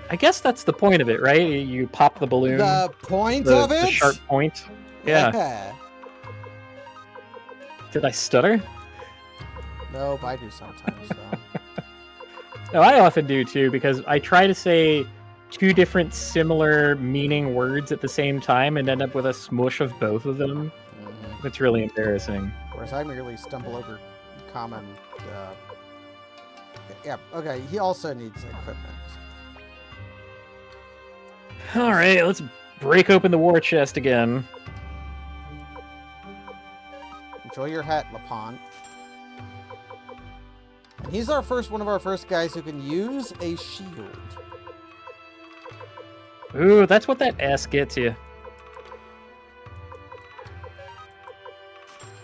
A: I guess that's the point of it, right? You pop the balloon.
B: The point of it?
A: The sharp point. Yeah. Did I stutter?
B: No, but I do sometimes, though.
A: No, I often do, too, because I try to say 2 different similar meaning words at the same time and end up with a smush of both of them. It's really embarrassing.
B: Whereas I merely stumble over common... Yeah, okay, he also needs equipment.
A: Alright, let's break open the war chest again.
B: Enjoy your hat, Lapont. And he's one of our first guys who can use a shield.
A: Ooh, that's what that S gets you.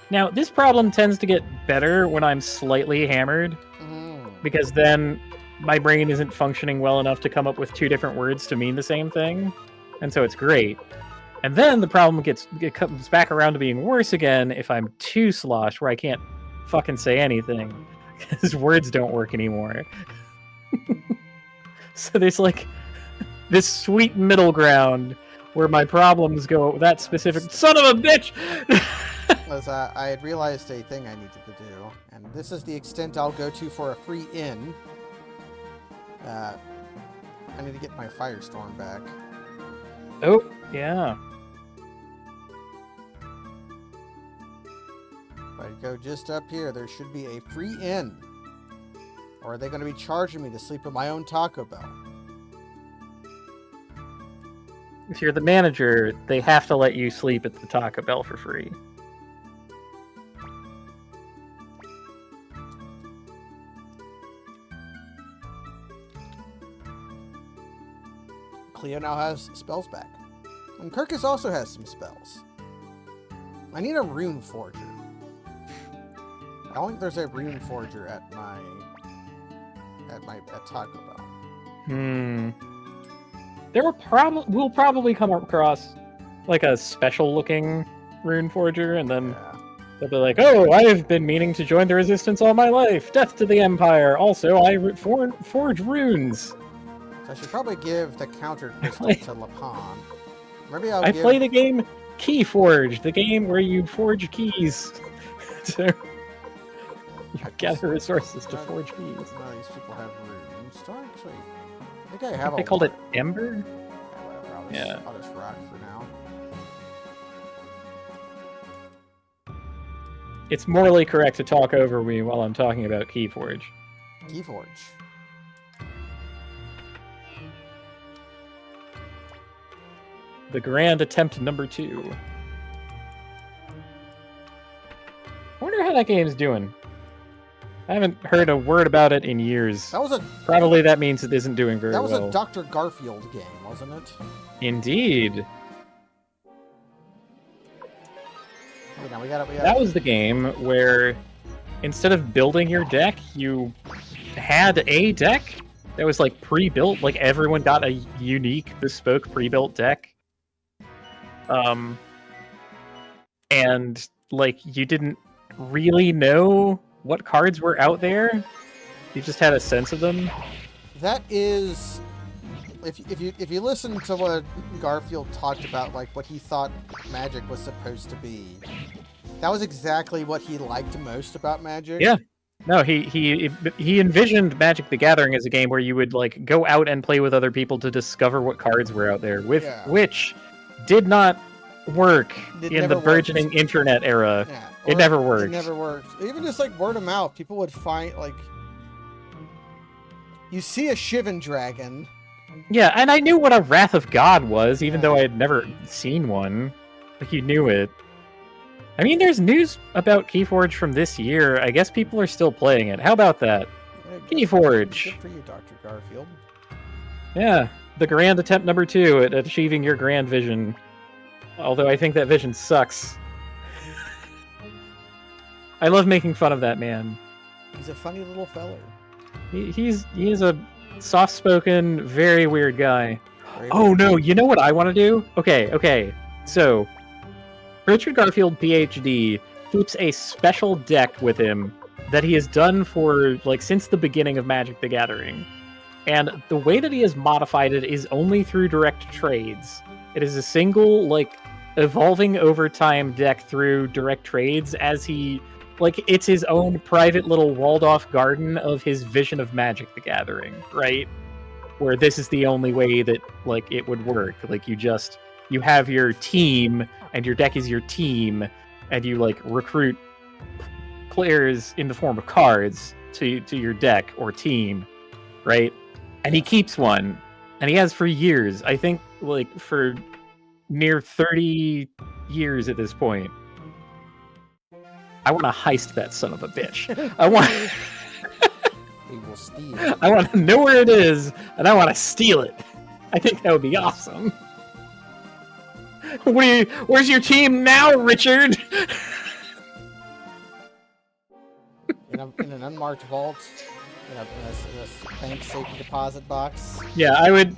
A: Now, this problem tends to get better when I'm slightly hammered, because then my brain isn't functioning well enough to come up with 2 different words to mean the same thing, and so it's great. And then the problem comes back around to being worse again if I'm too sloshed, where I can't fucking say anything, because words don't work anymore. So there's like this sweet middle ground where my problems go that specific son of a bitch.
B: As I had realized a thing I needed to do, and this is the extent I'll go to for a free inn. I need to get my firestorm back.
A: Oh, yeah.
B: If I go just up here, there should be a free inn. Or are they going to be charging me to sleep at my own Taco Bell?
A: If you're the manager, they have to let you sleep at the Taco Bell for free.
B: Cleo now has spells back. And Kirkus also has some spells. I need a rune forger. I don't think there's a rune forger at Taco Bell.
A: We'll probably come across like a special looking rune forger, and then they'll be like, "Oh, I've been meaning to join the resistance all my life. Death to the Empire. Also, I forge runes."
B: So I should probably give the counter crystal to Lapan. Maybe I
A: play the game Key Forge, the game where you forge keys. So you gather resources to forge keys.
B: None of these people have runes. Don't actually. I think I have.
A: They called it Ember.
B: Yeah, whatever. I'll just rock for now.
A: It's morally correct to talk over me while I'm talking about Keyforge.
B: Keyforge.
A: The grand attempt number 2. I wonder how that game's doing. I haven't heard a word about it in years. Probably that means it isn't doing very well.
B: That was a Dr. Garfield game, wasn't it?
A: Indeed.
B: We
A: that was the game where instead of building your deck, you had a deck that was like pre-built. Like everyone got a unique, bespoke pre-built deck. And like you didn't really know what cards were out there. You just had a sense of them.
B: That is, if you listen to what Garfield talked about, like what he thought Magic was supposed to be, that was exactly what he liked most about Magic.
A: Yeah. No, he envisioned Magic the Gathering as a game where you would like go out and play with other people to discover what cards were out there, which did not work in the burgeoning internet era.
B: Yeah.
A: It never worked.
B: It never worked. Even just like word of mouth, people would find like you see a Shivan dragon.
A: Yeah, and I knew what a Wrath of God was, even though I had never seen one. Like you knew it. I mean, there's news about Keyforge from this year. I guess people are still playing it. How about that? Keyforge.
B: Good for you, Dr. Garfield.
A: Yeah, the grand attempt number 2 at achieving your grand vision. Although I think that vision sucks. I love making fun of that man.
B: He's a funny little feller.
A: He is a soft-spoken, very weird guy. Oh no, you know what I want to do? Okay. So, Richard Garfield, PhD, keeps a special deck with him that he has done for, like, since the beginning of Magic the Gathering. And the way that he has modified it is only through direct trades. It is a single, like, evolving over time deck through direct trades as he... Like, it's his own private little walled-off garden of his vision of Magic the Gathering, right? Where this is the only way that, like, it would work. Like, you have your team, and your deck is your team, and you, like, recruit players in the form of cards to your deck or team, right? And he keeps one, and he has for years. I think, like, for near 30 years at this point. I want to heist that son of a bitch. I want...
B: We will steal.
A: I want to know where it is, and I want to steal it. I think that would be awesome. Where's your team now, Richard?
B: in an unmarked vault, in a bank safety deposit box.
A: Yeah, I would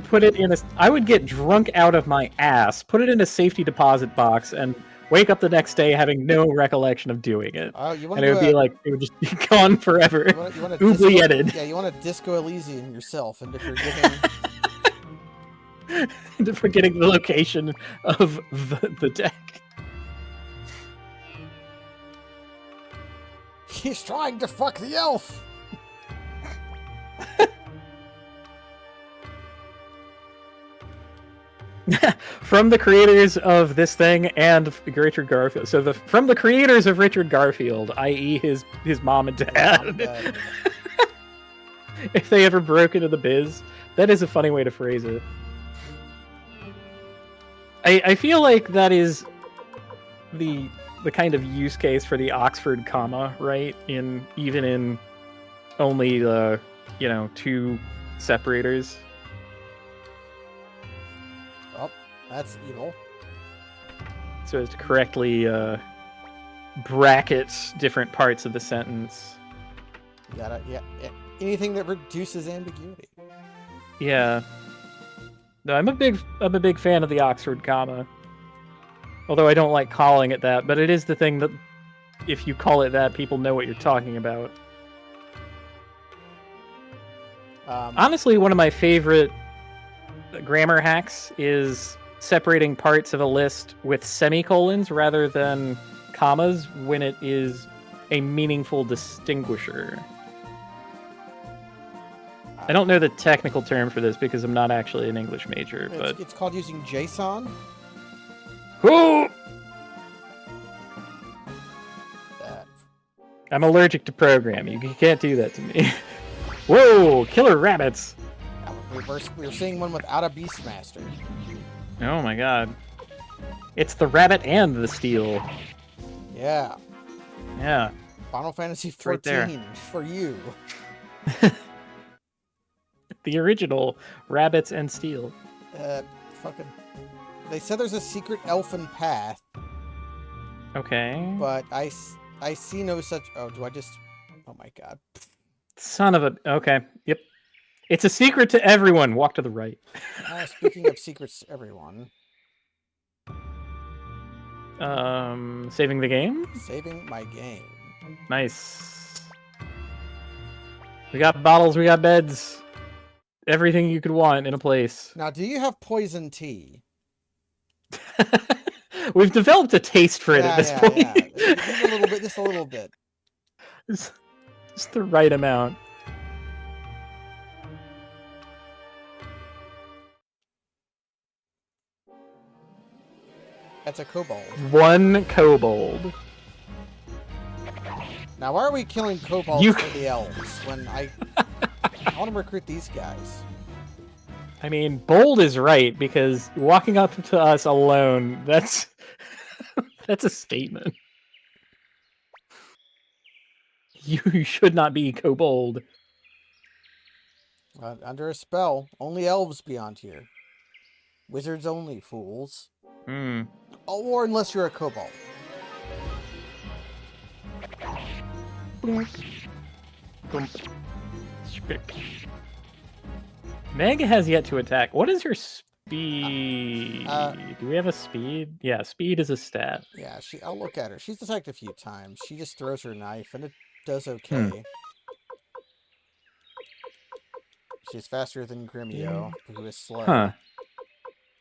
A: put it in a... I would get drunk out of my ass, put it in a safety deposit box, and wake up the next day having no recollection of doing it.
B: Oh, you want
A: And
B: to
A: it would be like, it would just be gone forever.
B: You want to
A: Oublieted.
B: Yeah, you want to Disco Elysium yourself into forgetting.
A: Into forgetting the location of the deck.
B: He's trying to fuck the elf!
A: From the creators of this thing and Richard Garfield. So from the creators of Richard Garfield, i.e. his mom and dad. If they ever broke into the biz, that is a funny way to phrase it. I feel like that is the kind of use case for the Oxford comma, right? Even in only the, 2 separators.
B: Oh, that's evil.
A: So as to correctly bracket different parts of the sentence.
B: You gotta, yeah, anything that reduces ambiguity.
A: Yeah. No, I'm a big fan of the Oxford comma. Although I don't like calling it that, but it is the thing that if you call it that, people know what you're talking about. Honestly, one of my favorite grammar hacks is separating parts of a list with semicolons rather than commas when it is a meaningful distinguisher. I don't know the technical term for this because I'm not actually an English major, but
B: it's called using JSON.
A: Whoa! I'm allergic to programming. You can't do that to me. Whoa! Killer rabbits!
B: We're seeing one without a Beastmaster.
A: Oh my god. It's the rabbit and the steel.
B: Yeah.
A: Yeah.
B: Final Fantasy XIV
A: right there.
B: For you.
A: The original rabbits and steel.
B: Fucking. They said there's a secret elfin path.
A: Okay.
B: But I see no such. Oh, do I just? Oh my god.
A: Son of a. Okay. Yep. It's a secret to everyone. Walk to the right.
B: Speaking of secrets, to everyone.
A: Saving the game?
B: Saving my game.
A: Nice. We got bottles, we got beds. Everything you could want in a place.
B: Now, do you have poison tea?
A: We've developed a taste for it at this point.
B: Yeah. Just a little bit.
A: Just the right amount.
B: That's a kobold.
A: 1 kobold.
B: Now, why are we killing kobolds for the elves when I want to recruit these guys?
A: I mean, bold is right, because walking up to us alone, that's that's a statement. You should not be kobold.
B: Under a spell. Only elves beyond here. Wizards only, fools.
A: Hmm.
B: Oh, or unless you're a kobold.
A: Meg has yet to attack. What is her speed? Do we have a speed? Yeah, speed is a stat.
B: Yeah, I'll look at her. She's attacked a few times. She just throws her knife, and it does okay. She's faster than Grimio, who is slow.
A: Huh.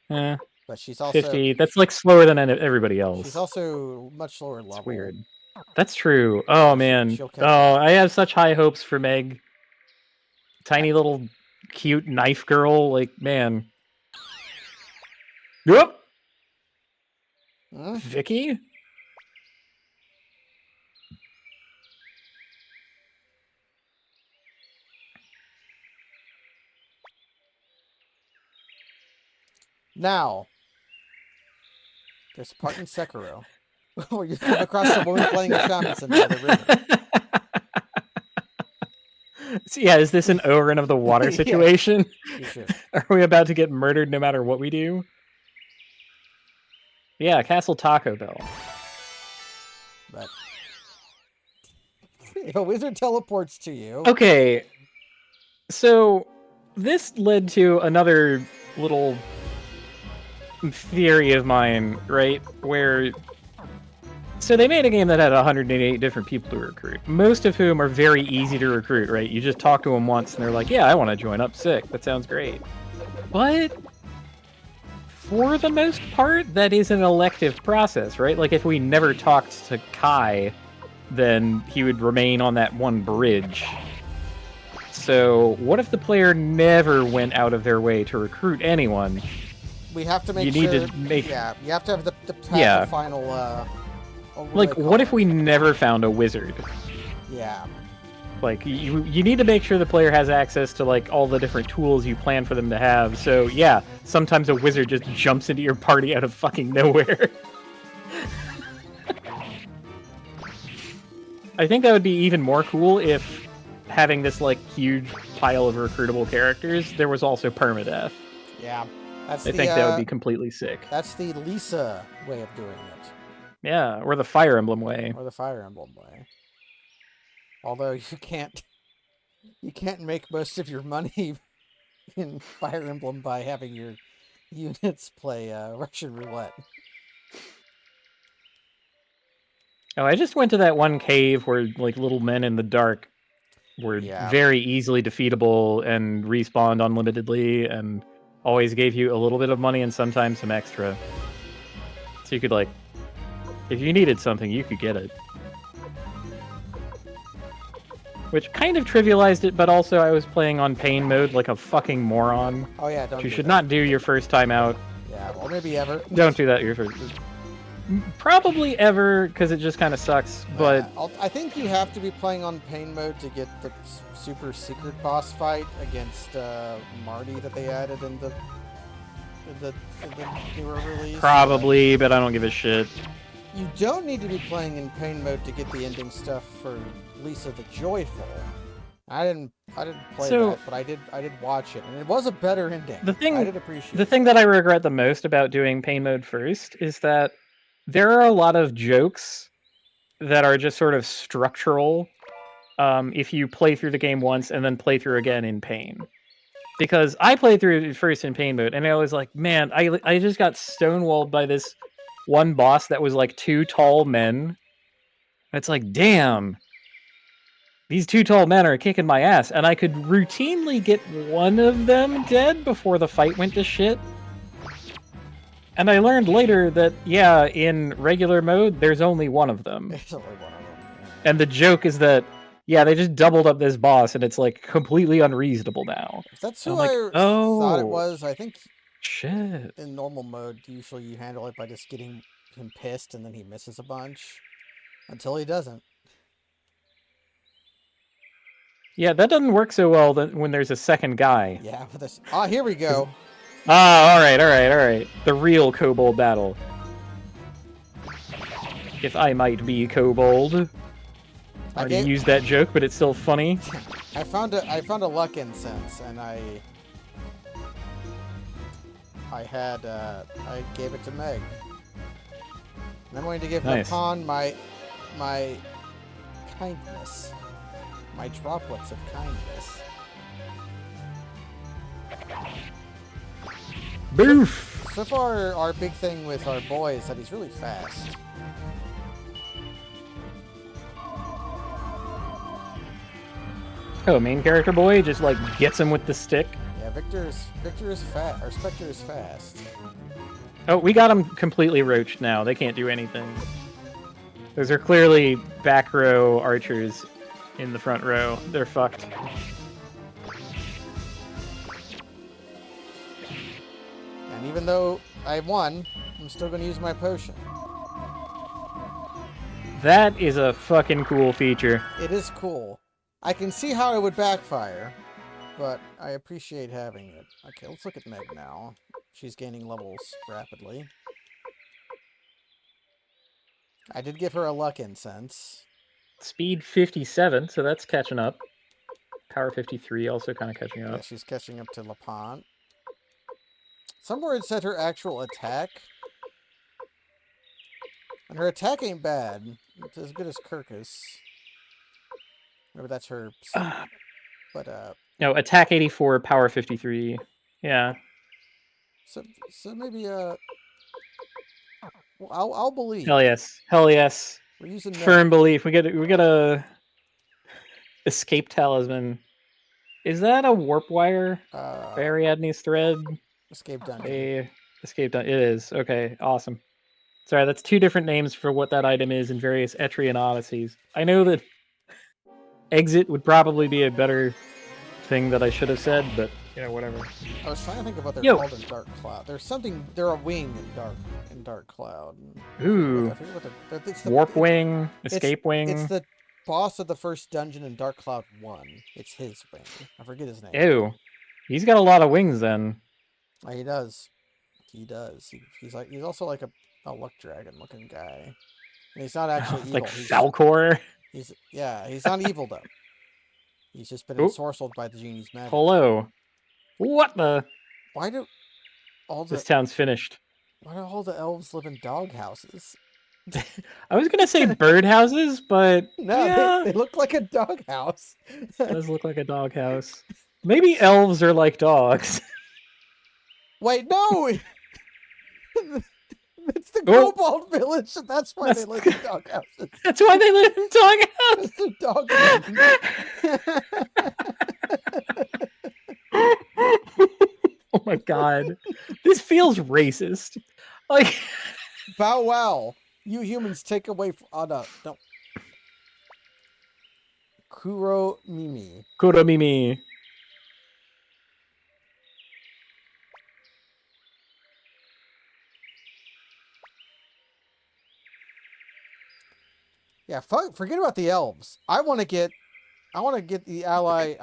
A: Yeah.
B: But she's also
A: 50. That's like slower than everybody else.
B: She's also much lower level.
A: That's weird. That's true. Oh man. Oh, I have such high hopes for Meg. Tiny little cute knife girl, like, man. Yep. Vicky?
B: Now, there's a part in Sekiro where you come across a woman playing a shamisen by the river.
A: So, yeah, is this an Orin of the Water situation?
B: Yeah,
A: Are we about to get murdered no matter what we do? Yeah, Castle Taco Bell.
B: But if a wizard teleports to you...
A: Okay, so this led to another little theory of mine, right? Where So they made a game that had 188 different people to recruit, most of whom are very easy to recruit, right? You just talk to them once and they're like, yeah, I want to join up, sick. That sounds great. But for the most part, that is an elective process, right? Like if we never talked to Kai, then he would remain on that one bridge. So what if the player never went out of their way to recruit anyone?
B: We have to make
A: You
B: sure.
A: need to make...
B: Yeah, you have to have the
A: Yeah.
B: final.
A: Like, what if we never found a wizard?
B: Yeah.
A: Like, you need to make sure the player has access to, like, all the different tools you plan for them to have. So, yeah, sometimes a wizard just jumps into your party out of fucking nowhere. I think that would be even more cool if, having this, like, huge pile of recruitable characters, there was also permadeath.
B: Yeah. I
A: think that would be completely sick.
B: That's the Lisa way of doing it.
A: Yeah, or the Fire Emblem way.
B: Or the Fire Emblem way. Although you can't make most of your money in Fire Emblem by having your units play Russian roulette.
A: Oh, I just went to that one cave where, like, little men in the dark were very easily defeatable and respawned unlimitedly and always gave you a little bit of money and sometimes some extra. So you could, like, if you needed something, you could get it. Which kind of trivialized it, but also I was playing on pain mode like a fucking moron.
B: Oh yeah, don't.
A: You should not do your first time out.
B: Yeah, or maybe ever.
A: Don't do that your first. Probably ever, because it just kind of sucks. But
B: I think you have to be playing on pain mode to get the super secret boss fight against Marty that they added in the newer release.
A: Probably, but I don't give a shit.
B: You don't need to be playing in pain mode to get the ending stuff for Lisa the Joyful. I didn't play that, but I did watch it, and it was a better ending. I did appreciate
A: the thing that I regret the most about doing pain mode first is that there are a lot of jokes that are just sort of structural if you play through the game once and then play through again in pain. Because I played through it first in pain mode, and I was like, man, I just got stonewalled by this one boss that was like 2 tall men. It's like, damn, these 2 tall men are kicking my ass, and I could routinely get one of them dead before the fight went to shit. And I learned later that, yeah, in regular mode, there's only one of them.
B: There's only one of them. Yeah.
A: And the joke is that, yeah, they just doubled up this boss, and it's, like, completely unreasonable now.
B: If that's who I thought it was, I think...
A: Shit.
B: In normal mode, usually you handle it by just getting him pissed, and then he misses a bunch. Until he doesn't.
A: Yeah, that doesn't work so well when there's a second guy.
B: Yeah, but this... Ah, here we go.
A: Ah, alright. The real kobold battle. If I might be kobold. I already used that joke, but it's still funny.
B: I found a luck incense, and I gave it to Meg. And I'm going to give Lapon my kindness. My droplets of kindness.
A: Boof!
B: So far, our big thing with our boy is that he's really fast.
A: Oh, main character boy just, like, gets him with the stick.
B: Yeah, Victor is fast. Our Spectre is fast.
A: Oh, we got him completely roached now. They can't do anything. Those are clearly back row archers in the front row. They're fucked.
B: And even though I won, I'm still going to use my potion.
A: That is a fucking cool feature.
B: It is cool. I can see how it would backfire, but I appreciate having it. Okay, let's look at Meg now. She's gaining levels rapidly. I did give her a luck incense.
A: Speed 57, so that's catching up. Power 53 also kind of catching up.
B: Yeah, she's catching up to LaPont. Somewhere it said her actual attack. And her attack ain't bad. It's as good as Kirkus. Maybe that's her... But,
A: No, attack 84, power 53. Yeah.
B: So maybe, Well, I'll believe.
A: Hell yes. Hell yes.
B: We're using
A: Firm belief. We get a escape talisman. Is that a warp wire? Ariadne's thread?
B: Escape dungeon.
A: A escape dungeon. It is. Okay, awesome. Sorry, that's 2 different names for what that item is in various Etrian Odysseys. I know that exit would probably be a better thing that I should have said, but whatever.
B: I was trying to think of what they're
A: Yo.
B: called in Dark Cloud. There's something. They're a wing in Dark Cloud.
A: Ooh.
B: I forget what it's the,
A: Warp wing, escape wing.
B: It's the boss of the first dungeon in Dark Cloud 1. It's his wing. I forget his name.
A: Ew. He's got a lot of wings then.
B: He does. He does. He's also like a luck dragon looking guy. And he's not actually evil.
A: Like Falcor.
B: He's not evil though. He's just been ensorcelled by the genie's magic.
A: Hello. What the?
B: Why do all the
A: This town's finished.
B: Why do all the elves live in dog houses?
A: I was gonna say bird houses, but
B: no,
A: yeah.
B: they look like a dog house.
A: It does look like a dog house. Maybe elves are like dogs.
B: Wait, no! It's the Kobold Village. That's why they live in dog houses.
A: That's why they live in dog houses. Oh my god, this feels racist. Like,
B: Bow wow, you humans take away. Oh no, don't. Kuro Mimi.
A: Kuro Mimi.
B: Yeah, forget about the elves. I want to get the ally.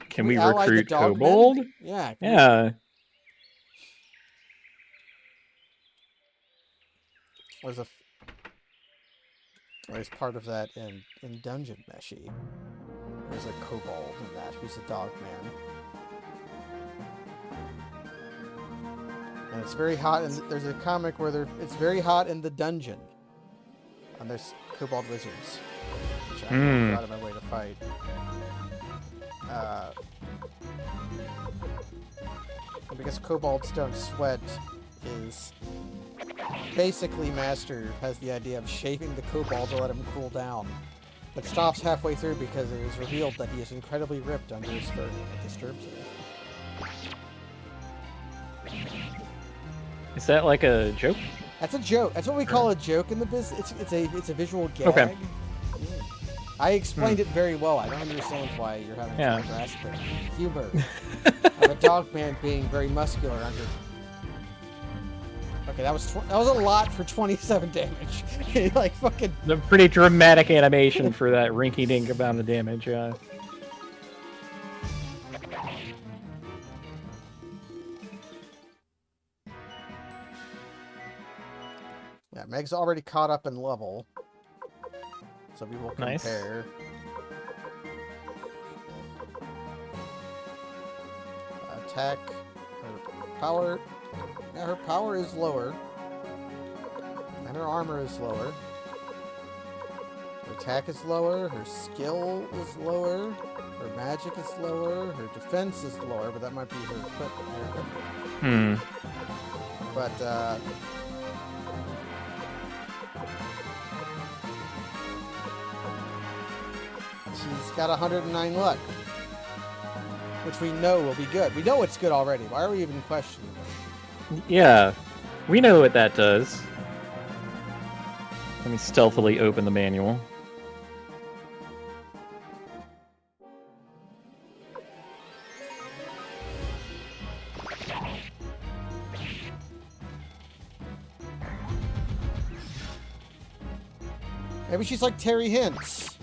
A: Can we recruit Kobold?
B: Yeah.
A: Yeah.
B: There's part of that in Dungeon Meshi. There's a kobold in that who's a dog man. And it's very hot, and there's a comic where it's very hot in the dungeon. And there's kobold wizards, which I'm out of my way to fight. Because kobolds don't sweat, is basically Master has the idea of shaving the kobold to let him cool down. But stops halfway through because it is revealed that he is incredibly ripped under his fur. It disturbs him.
A: Is that like a joke?
B: That's a joke. That's what we call a joke in the business. It's a visual gag.
A: Okay.
B: I explained it very well. I don't understand why you're having trouble grasping humor of a dog man being very muscular under. Okay, that was a lot for 27 damage. Like fucking.
A: The pretty dramatic animation for that rinky-dink amount of damage. Yeah.
B: Yeah, Meg's already caught up in level, so we will compare. Attack, her power. Yeah, her power is lower, and her armor is lower. Her attack is lower. Her skill is lower. Her magic is lower. Her defense is lower, but that might be her equipment. But she's got 109 luck, which we know will be good. We know it's good already. Why are we even questioning it?
A: Yeah, we know what that does. Let me stealthily open the manual.
B: Maybe she's like Terry Hintz,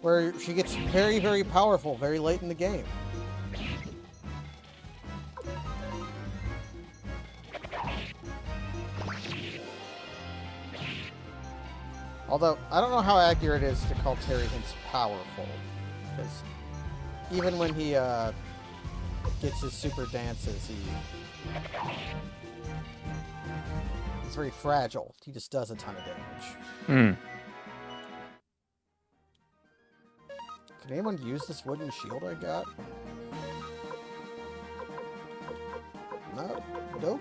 B: where she gets very, very powerful very late in the game. Although, I don't know how accurate it is to call Terry Hintz powerful, because even when he gets his super dances, he's very fragile. He just does a ton of damage. Can anyone use this wooden shield I got? No? Nope.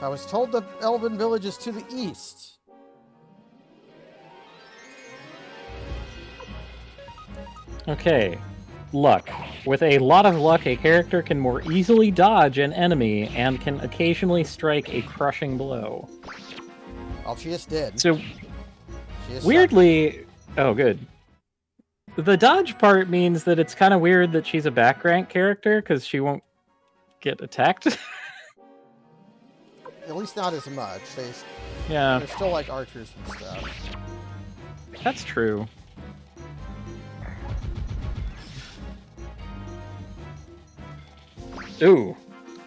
B: I was told the Elven village is to the east.
A: Okay. Luck. With a lot of luck, a character can more easily dodge an enemy and can occasionally strike a crushing blow.
B: Well, she just did.
A: So,
B: She just
A: weirdly... Oh, good. The dodge part means that it's kind of weird that she's a back rank character, because she won't get attacked.
B: At least not as much.
A: Yeah,
B: They're still like archers and stuff.
A: that's true. Ooh.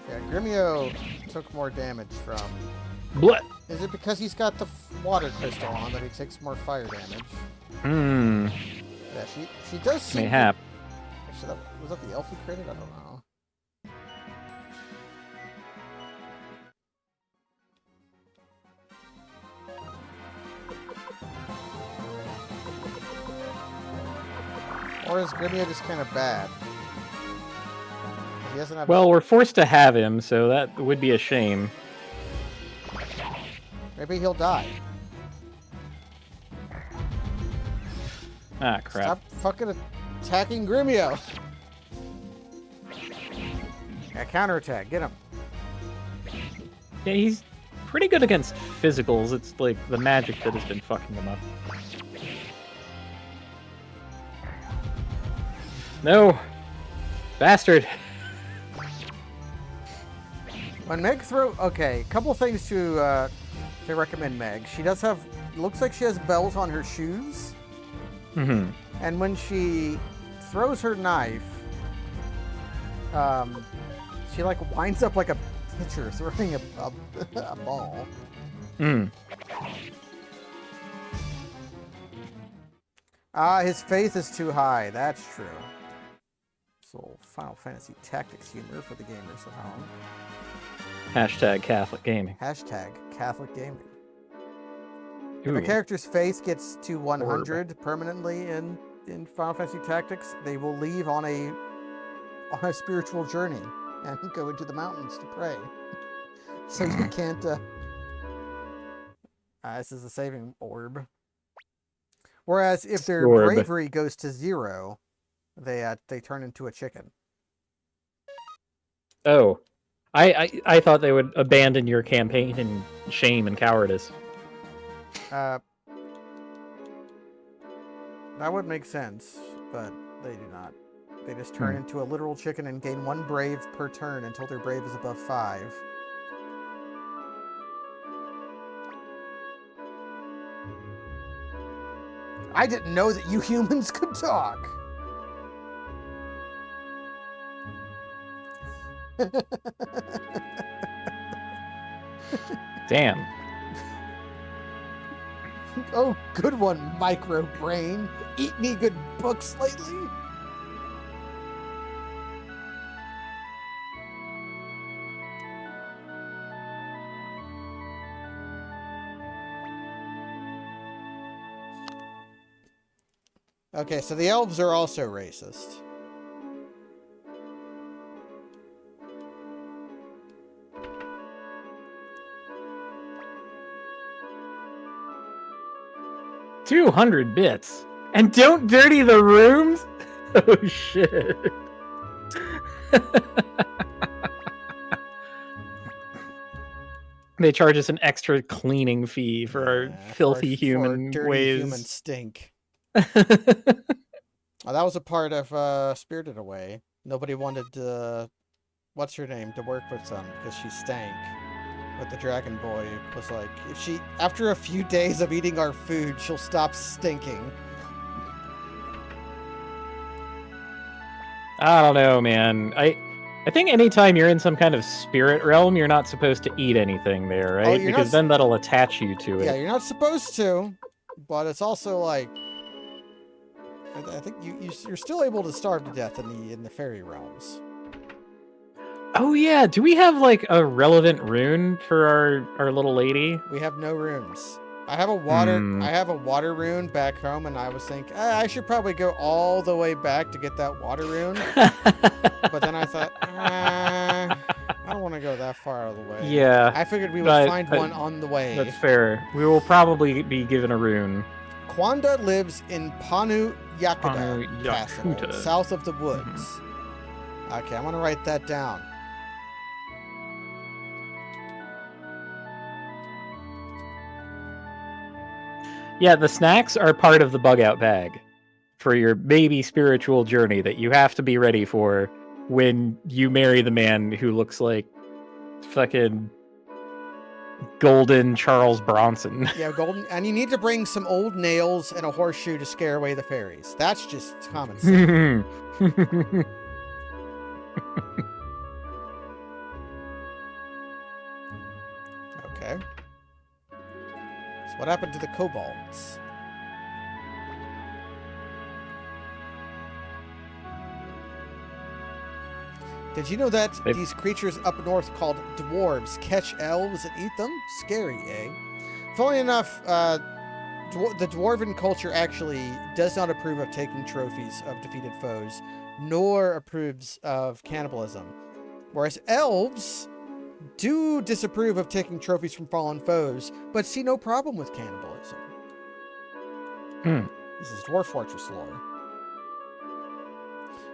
B: Yeah, Gremio took more damage from...
A: Blah.
B: Is it because he's got the water crystal on that he takes more fire damage?
A: Hmm.
B: Yeah, she does seem...
A: Mayhap.
B: Actually, was that the elf he created? I don't know. Or is Gremio just kind of bad? He doesn't have...
A: Well, we're forced to have him, so that would be a shame.
B: Maybe he'll die.
A: Ah, crap.
B: Stop fucking attacking Gremio! Yeah, counterattack. Get him.
A: Yeah, he's pretty good against physicals. It's like the magic that has been fucking him up. No! Bastard!
B: When Meg okay, couple things to recommend Meg. She does have, looks like she has bells on her shoes.
A: Mm-hmm.
B: And when she throws her knife, she like winds up like a pitcher throwing a ball.
A: Mm.
B: His faith is too high. That's true. So Final Fantasy Tactics humor for the gamers at home.
A: Hashtag Catholic Gaming.
B: Hashtag Catholic Gaming.
A: Ooh.
B: If a character's faith gets to 100 permanently in Final Fantasy Tactics, they will leave on a spiritual journey and go into the mountains to pray. So you can't... this is a saving orb. Whereas if their bravery goes to 0, they turn into a chicken.
A: Oh. I thought they would abandon your campaign in shame and cowardice.
B: That would make sense, but they do not. They just turn into a literal chicken and gain 1 brave per turn until their brave is above 5. I didn't know that you humans could talk.
A: Damn.
B: Oh, good one, micro brain. Eat any good books lately? Okay, so the elves are also racist.
A: $200 bits. And don't dirty the rooms? Oh, shit. They charge us an extra cleaning fee for our filthy human
B: dirty
A: ways.
B: Human stink. Oh, that was a part of Spirited Away. Nobody wanted what's her name to work with them because she stank. But the dragon boy was like, if she, after a few days of eating our food, she'll stop stinking.
A: I don't know, man. I think anytime you're in some kind of spirit realm, you're not supposed to eat anything there, right? Because then that'll attach you to it.
B: Yeah, you're not supposed to, but it's also like, I think you're still able to starve to death in the fairy realms.
A: Oh yeah, do we have like a relevant rune for our little lady?
B: We have no runes. I have a water rune back home, and I was thinking I should probably go all the way back to get that water rune. But then I thought I don't want gonna go that far out of the way.
A: Yeah.
B: I figured we would
A: but-
B: find
A: but
B: one on the way.
A: That's fair. We will probably be given a rune.
B: Kwanda lives in Panu Yakuta
A: Panu
B: Castle,
A: Yakuta.
B: south of the woods. Okay, I'm gonna write that down.
A: Yeah, the snacks are part of the bug out bag for your maybe spiritual journey that you have to be ready for when you marry the man who looks like fucking golden Charles Bronson.
B: Yeah, golden, and you need to bring some old nails and a horseshoe to scare away the fairies. That's just common sense. Okay. So what happened to the kobolds? Did you know that these creatures up north called dwarves catch elves and eat them? Scary, eh? Funnily enough, the dwarven culture actually does not approve of taking trophies of defeated foes, nor approves of cannibalism. Whereas elves do disapprove of taking trophies from fallen foes, but see no problem with cannibalism. This is Dwarf Fortress lore.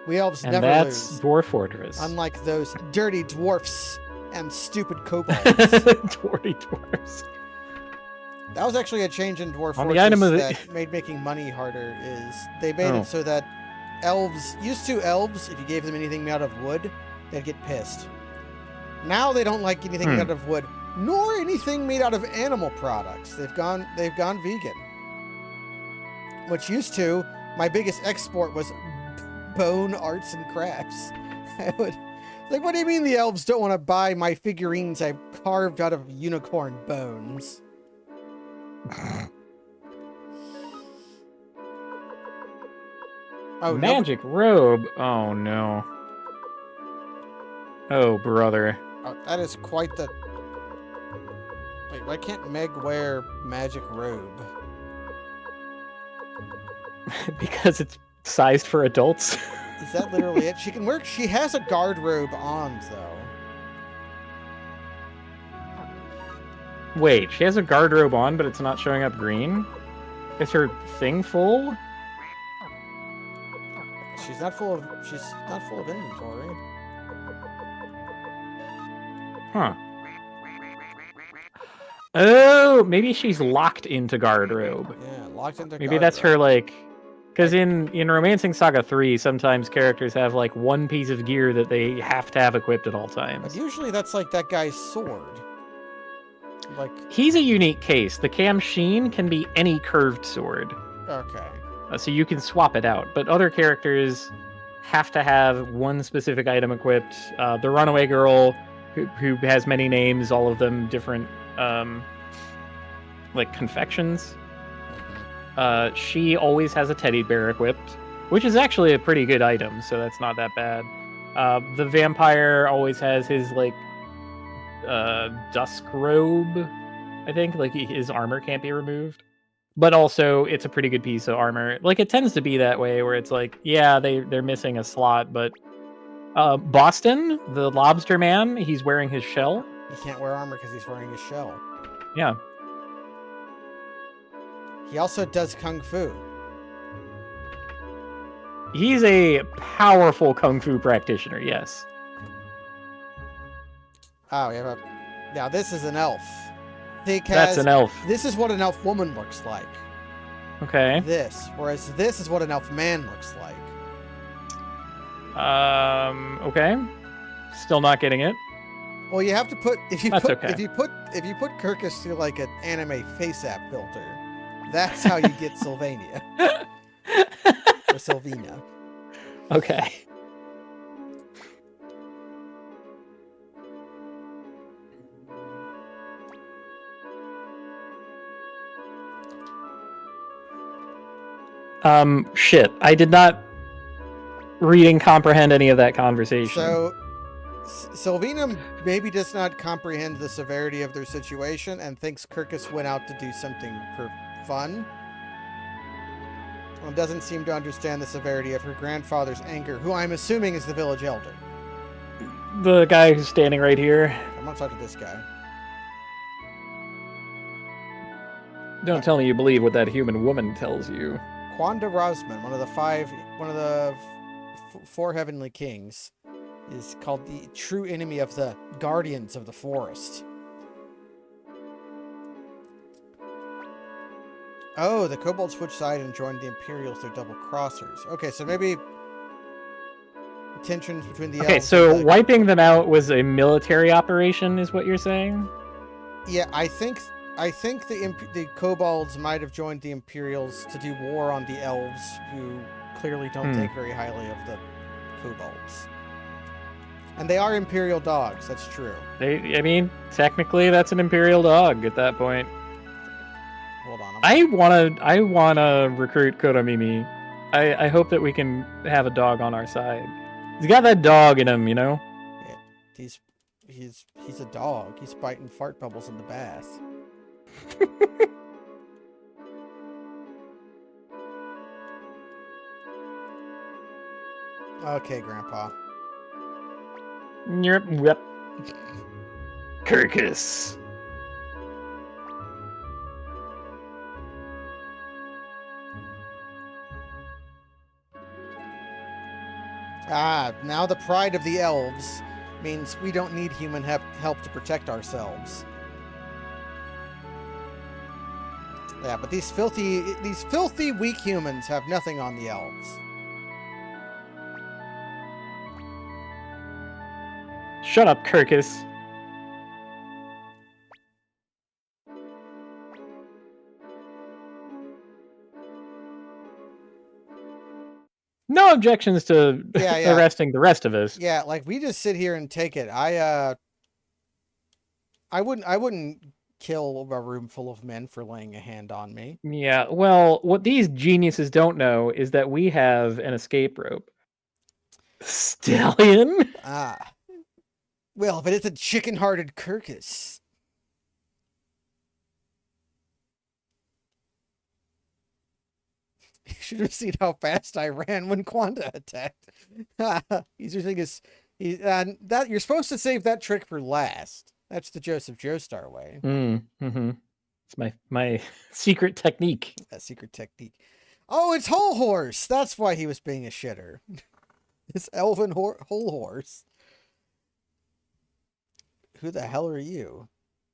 B: We elves
A: And
B: never
A: that's
B: lose,
A: Dwarf Fortress.
B: unlike those dirty dwarfs and stupid kobolds.
A: Dirty dwarves.
B: That was actually a change in Dwarf
A: On
B: Fortress
A: the item of
B: that made making money harder. Is they made it so that elves, used to elves, if you gave them anything made out of wood, they'd get pissed. Now they don't like anything made out of wood, nor anything made out of animal products. They've gone vegan. Which used to, my biggest export was bone arts and crafts. I would like, what do you mean the elves don't want to buy my figurines I carved out of unicorn bones? Oh,
A: Magic robe. Oh no. Oh brother.
B: Oh, that is quite the... Wait, why can't Meg wear magic robe?
A: Because it's sized for adults.
B: Is that literally it? She can wear... She has a guard robe on, though.
A: Wait, she has a guard robe on, but it's not showing up green? Is her thing full?
B: She's not full of inventory.
A: Huh. Oh, maybe she's locked into guard robe.
B: Yeah, locked into
A: Maybe
B: guard
A: that's her,
B: robe.
A: like... Because in Romancing Saga 3, sometimes characters have, like, one piece of gear that they have to have equipped at all
B: But
A: times.
B: usually that's like that guy's sword. Like,
A: He's a unique case. The Cam Sheen can be any curved sword.
B: okay.
A: So you can swap it out. But other characters have to have one specific item equipped. The Runaway Girl, who has many names, all of them different, like, confections. She always has a teddy bear equipped, which is actually a pretty good item, so that's not that bad. The vampire always has his, like, dusk robe, I think. Like, his armor can't be removed. But also, it's a pretty good piece of armor. Like, it tends to be that way, where it's like, yeah, they're missing a slot, but... Boston, the lobster man, he's wearing his shell.
B: He can't wear armor because he's wearing his shell.
A: Yeah.
B: He also does kung fu.
A: He's a powerful kung fu practitioner, yes.
B: Oh, we have a... Now, this is an elf.
A: That's an elf.
B: This is what an elf woman looks like.
A: Okay.
B: This. Whereas this is what an elf man looks like.
A: Okay. Still not getting it.
B: Well, you have to put... If you
A: That's
B: put,
A: okay.
B: if you put Kirkus through, like, an anime face app filter, that's how you get Sylvania. Or Sylvina.
A: Okay. Shit. I did not read and comprehend any of that conversation.
B: So, Sylvina maybe does not comprehend the severity of their situation and thinks Kirkus went out to do something for fun. And doesn't seem to understand the severity of her grandfather's anger, who I'm assuming is the village elder.
A: The guy who's standing right here.
B: I'm gonna talk to this guy.
A: Don't tell me you believe what that human woman tells you.
B: Quanda Rosman, one of the four heavenly kings, is called the true enemy of the guardians of the forest. Oh, the kobolds switched side and joined the Imperials. They're double crossers. Okay, so maybe tensions between the elves.
A: Okay, so wiping them out was a military operation, is what you're saying?
B: Yeah, I think the kobolds might have joined the Imperials to do war on the elves, who clearly don't think very highly of the kobolds. And they are Imperial dogs. That's true.
A: I mean, technically, that's an Imperial dog at that point.
B: Hold on.
A: I wanna recruit Kodomimi. I hope that we can have a dog on our side. He's got that dog in him, you know.
B: Yeah, he's a dog. He's biting fart bubbles in the bath. Okay, Grandpa.
A: Yep. Kirkus.
B: Ah, now the pride of the elves means we don't need human help to protect ourselves. Yeah, but these filthy weak humans have nothing on the elves.
A: Shut up, Kirkus. No objections to arresting the rest of us.
B: Yeah, like we just sit here and take it. I wouldn't kill a room full of men for laying a hand on me.
A: Yeah, well, what these geniuses don't know is that we have an escape rope. Stallion?
B: Ah. Well, but it's a chicken-hearted Kirkus. You should have seen how fast I ran when Quanda attacked. He's using his... that you're supposed to save that trick for last. That's the Joseph Joestar way.
A: It's my secret technique.
B: That secret technique. Oh, it's Whole Horse! That's why he was being a shitter. This elven Whole Horse. Who the hell are you?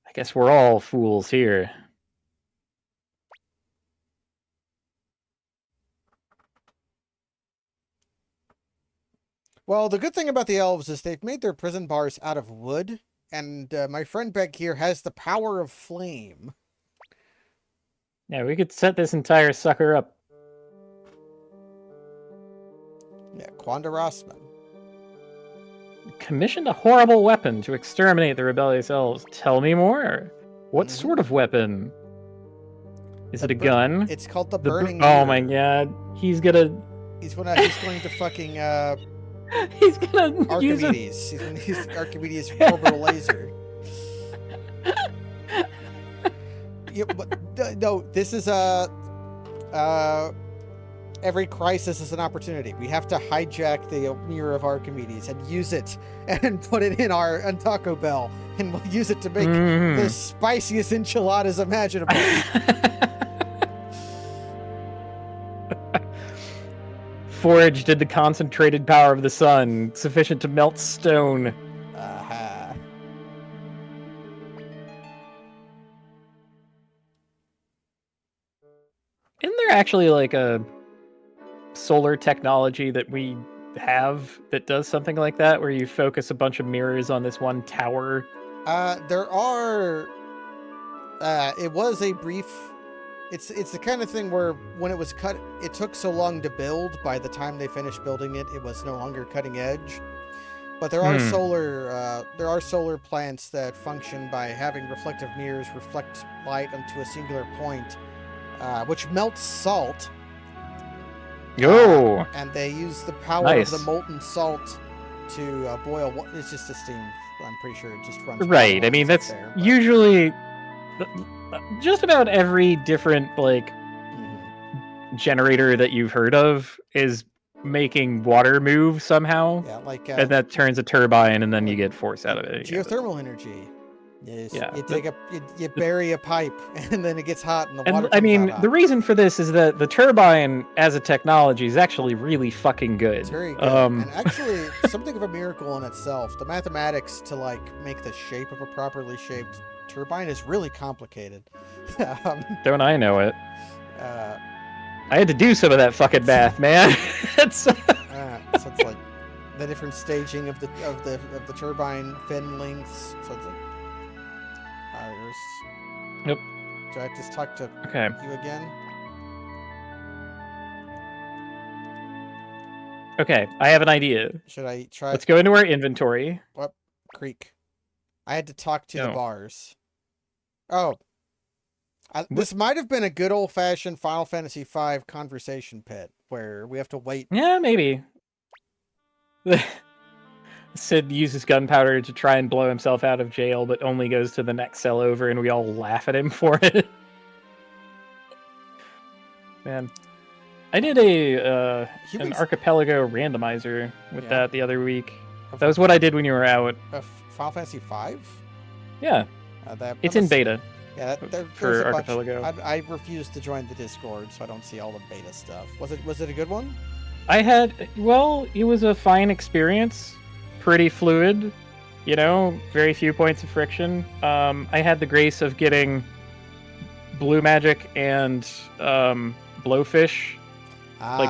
A: I guess we're all fools here.
B: Well, the good thing about the elves is they've made their prison bars out of wood, and my friend back here has the power of flame.
A: Yeah, we could set this entire sucker up.
B: Yeah, Quanda Rossman.
A: Commissioned a horrible weapon to exterminate the rebellious elves. Tell me more. What sort of weapon? Is it a gun?
B: It's called the Burning
A: Oh my god. He's going
B: to fucking
A: he's gonna
B: Archimedes. He's gonna use Archimedes' orbital laser. Yeah, but no, this is every crisis is an opportunity. We have to hijack the mirror of Archimedes and use it and put it in on Taco Bell, and we'll use it to make the spiciest enchiladas imaginable.
A: Forged in the concentrated power of the sun, sufficient to melt stone.
B: Aha.
A: Isn't there actually like a solar technology that we have that does something like that, where you focus a bunch of mirrors on this one tower?
B: There are. It was a brief. It's the kind of thing where when it was cut, it took so long to build. By the time they finished building it, it was no longer cutting edge. But there are solar plants that function by having reflective mirrors reflect light onto a singular point, which melts salt.
A: Oh!
B: And they use the power of the molten salt to boil. It's just a steam. I'm pretty sure it just runs.
A: Right. I mean, that's usually just about every different generator that you've heard of is making water move somehow.
B: Yeah, like
A: And that turns a turbine, and then you get force out of it.
B: geothermal energy.
A: Yeah,
B: You take you bury a pipe, and then it gets hot, and the
A: and
B: water
A: I
B: comes
A: mean,
B: out hot.
A: the reason for this is that the turbine as a technology is actually really fucking good.
B: It's very good, and actually something of a miracle in itself. The mathematics to like make the shape of a properly shaped turbine is really complicated.
A: Don't I know it?
B: Uh,
A: I had to do some of that fucking math, man.
B: so it's like the different staging of the turbine fin lengths. So it's like,
A: Nope.
B: Do I just talk to
A: Okay.
B: you again?
A: Okay, I have an idea.
B: Should I try?
A: Let's go into our inventory.
B: What? Creek. I had to talk to the
A: No.
B: bars. Oh. This might have been a good old-fashioned Final Fantasy V conversation pit, where we have to wait.
A: Yeah, maybe. Sid uses gunpowder to try and blow himself out of jail, but only goes to the next cell over, and we all laugh at him for it. Man. I did an archipelago randomizer with that the other week. That was what I did when you were out.
B: Final Fantasy V?
A: Yeah. It's in beta.
B: Yeah,
A: for archipelago.
B: I refused to join the Discord, so I don't see all the beta stuff. Was it a good one?
A: It was a fine experience. Pretty fluid, very few points of friction. I had the grace of getting blue magic and blowfish,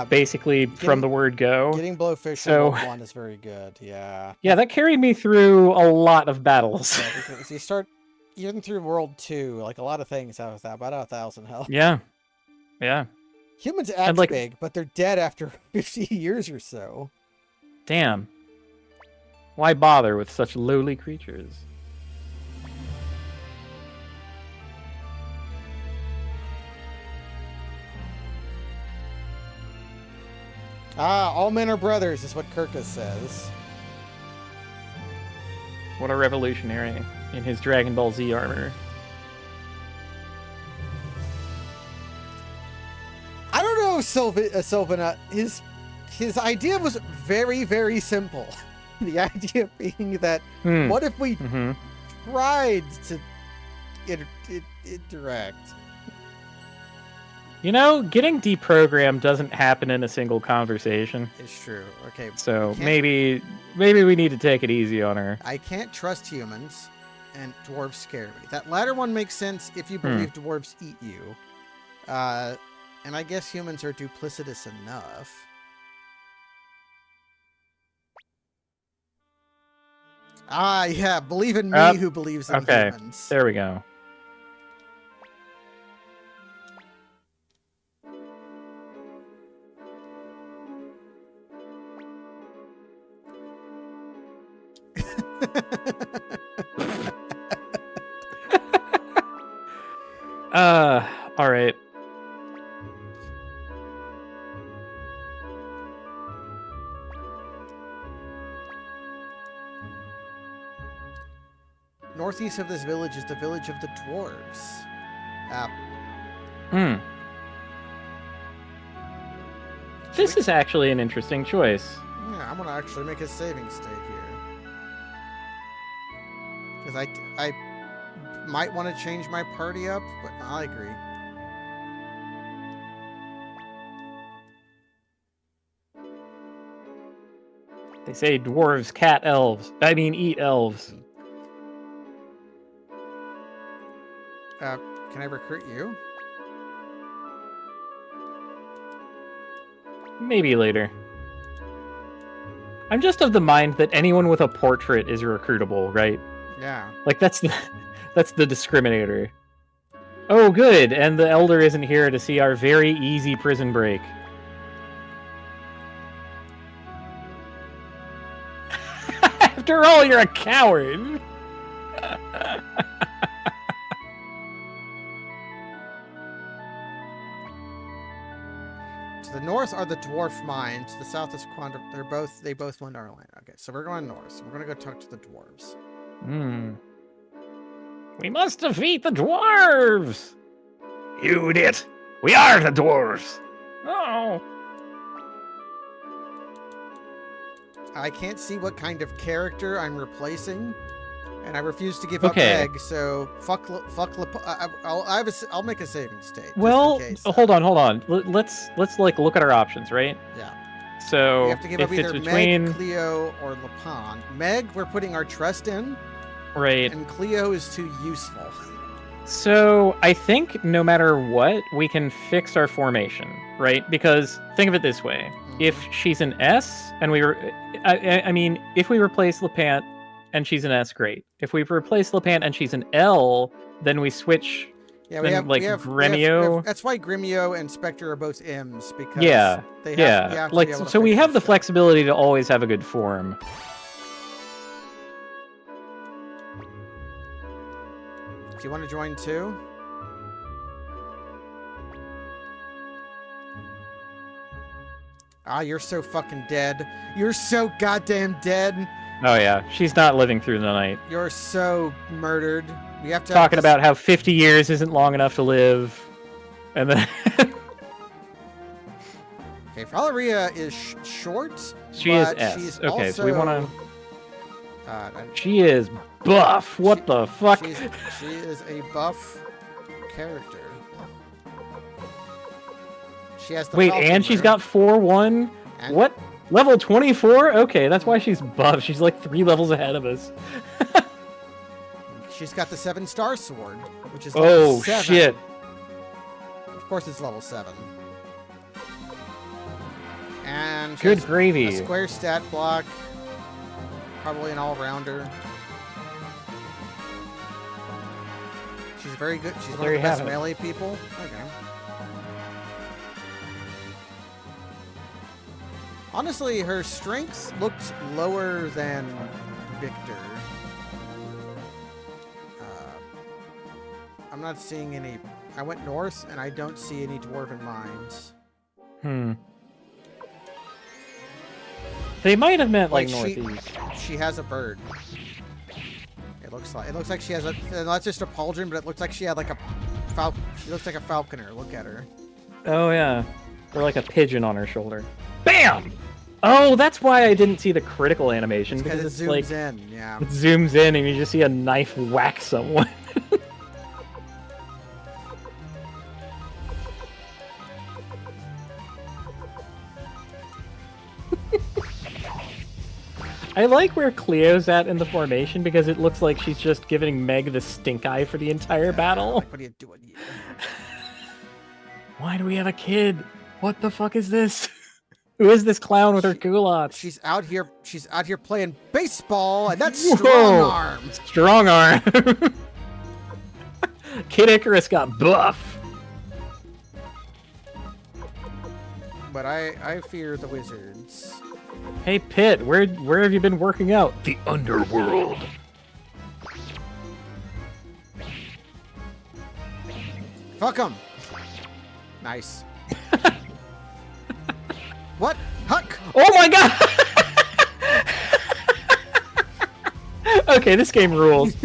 A: basically from the word go.
B: Getting blowfish in World 1 is very good, yeah. Yeah,
A: that carried me through a lot of battles.
B: Yeah, because you start, even through World 2, like a lot of things have about 1,000 health.
A: Yeah.
B: Humans act big, but they're dead after 50 years or so.
A: Damn. Why bother with such lowly creatures?
B: All men are brothers, is what Kirkus says.
A: What a revolutionary in his Dragon Ball Z armor.
B: I don't know, Sylvana. His idea was very, very simple. The idea being that, what if we tried to interact?
A: Getting deprogrammed doesn't happen in a single conversation.
B: It's true. Okay.
A: So maybe we need to take it easy on her.
B: I can't trust humans, and dwarves scare me. That latter one makes sense if you believe dwarves eat you. And I guess humans are duplicitous enough. Yeah, believe in me who believes in humans.
A: There we go. All right.
B: Northeast of this village is the village of the dwarves.
A: This is actually an interesting choice.
B: Yeah, I'm gonna actually make a saving state here. Because I might want to change my party up, but I agree.
A: They say dwarves eat elves.
B: Can I recruit you?
A: Maybe later. I'm just of the mind that anyone with a portrait is recruitable, right?
B: Yeah.
A: Like that's the discriminator. Oh, good, and the elder isn't here to see our very easy prison break. After all, you're a coward.
B: To the north are the dwarf mines. To the south is Quandra. They both went to our land. Okay, so we're going north. So we're gonna go talk to the dwarves.
A: We must defeat the dwarves. You idiot! We are the dwarves. Oh.
B: I can't see what kind of character I'm replacing, and I refuse to give up
A: Okay.
B: Meg. So I'll make a saving state.
A: Well,
B: just in case,
A: hold on. Let's like look at our options, right?
B: Yeah.
A: So
B: We have to give up
A: if it's
B: either
A: between
B: Meg, Cleo, or Lapon. Meg, we're putting our trust in,
A: right.
B: and Cleo is too useful.
A: So I think no matter what, we can fix our formation, right? Because think of it this way: if she's an S, and I mean, if we replace Lapant and she's an S, great. If we replace Lapant and she's an L, then we switch.
B: Yeah,
A: then,
B: we have
A: Gremio.
B: That's why Gremio and Spectre are both M's, because they have,
A: yeah.
B: you have to
A: Like
B: be able to
A: so, we
B: fix
A: have the
B: this shit.
A: flexibility to always have a good form.
B: Do you want to join too? Ah, you're so fucking dead. You're so goddamn dead.
A: Oh yeah, she's not living through the night.
B: You're so murdered. We have to
A: Talking about how 50 years isn't long enough to live, and then
B: okay, Valeria is short.
A: she is
B: but
A: S.
B: She's
A: Okay,
B: also,
A: so we want
B: to.
A: She is buff. What the fuck?
B: She is a buff character. She has the
A: Wait,
B: Falcon
A: and she's
B: Bird.
A: got 4-1?
B: And-
A: What? Level 24? Okay, that's why she's buff. She's like 3 levels ahead of us.
B: She's got the 7-star sword, which is level 7.
A: Shit.
B: Of course it's level 7. And she
A: Good
B: has
A: gravy.
B: a square stat block. Probably an all-rounder. She's very good. She's one
A: There
B: of the
A: you have
B: best
A: it.
B: melee people. Okay. Honestly, her strength looked lower than Victor. I'm not seeing any. I went north, and I don't see any dwarven mines.
A: They might have meant like
B: Wait,
A: northeast.
B: She has a bird. It looks like she has a. Not just a pauldron, but it looks like she had like a falcon. She looks like a falconer. Look at her.
A: Oh yeah, or like a pigeon on her shoulder. Bam! Oh, that's why I didn't see the critical animation because
B: it
A: it's
B: zooms
A: like
B: in. Yeah.
A: it zooms in and you just see a knife whack someone. I like where Cleo's at in the formation because it looks like she's just giving Meg the stink eye for the entire battle.
B: Like, what are you doing here?
A: Why do we have a kid? What the fuck is this? Who is this clown with her culottes?
B: She's out here. She's out here playing baseball, and that's
A: Whoa.
B: strong arm.
A: Strong arm. Kid Icarus got buff.
B: But I fear the wizards.
A: Hey Pitt, where have you been working out? The underworld.
B: Fuck them. Nice. What? Huck!
A: Oh my god! Okay, this game rules.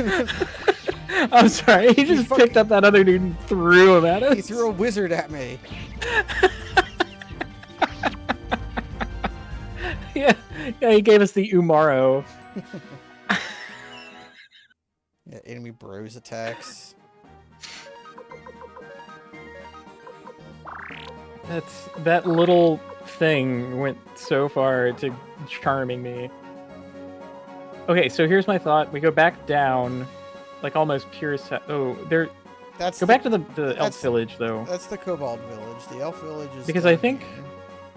A: I'm sorry, he just picked up that other dude and threw him at us.
B: He threw a wizard at me.
A: Yeah, he gave us the Umaro.
B: Yeah, enemy bros attacks.
A: That little thing went so far to charming me. Okay, so here's my thought. We go back down, like almost pure. Go back to the elf village though.
B: That's the Kobold village. The elf village is.
A: Because I think.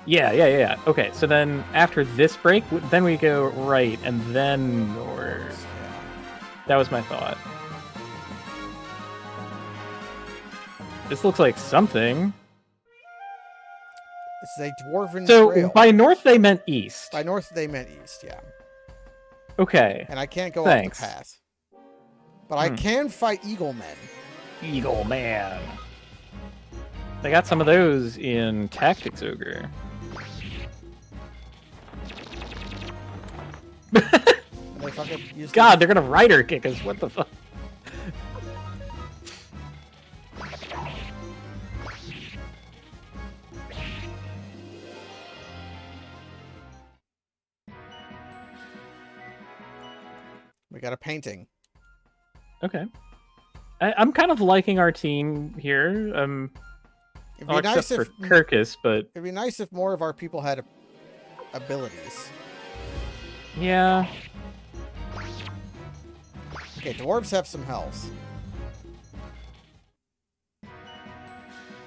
A: Yeah. Okay, so then after this break, then we go right and then north. That was my thought. This looks like something.
B: It's a dwarven
A: So
B: trail.
A: by north they meant east.
B: By north they meant east, yeah.
A: Okay.
B: And I can't go
A: Thanks.
B: off the path. But I can fight eagle men.
A: Eagle Man. They got some of those in Tactics Ogre.
B: They fucking use
A: God, they're gonna rider kick us. What the fuck?
B: We got a painting.
A: Okay. I'm kind of liking our team here.
B: It'd
A: Well,
B: be
A: except
B: nice
A: for
B: if
A: Kirkus, but
B: it'd be nice if more of our people had abilities.
A: yeah.
B: Okay, dwarves have some health.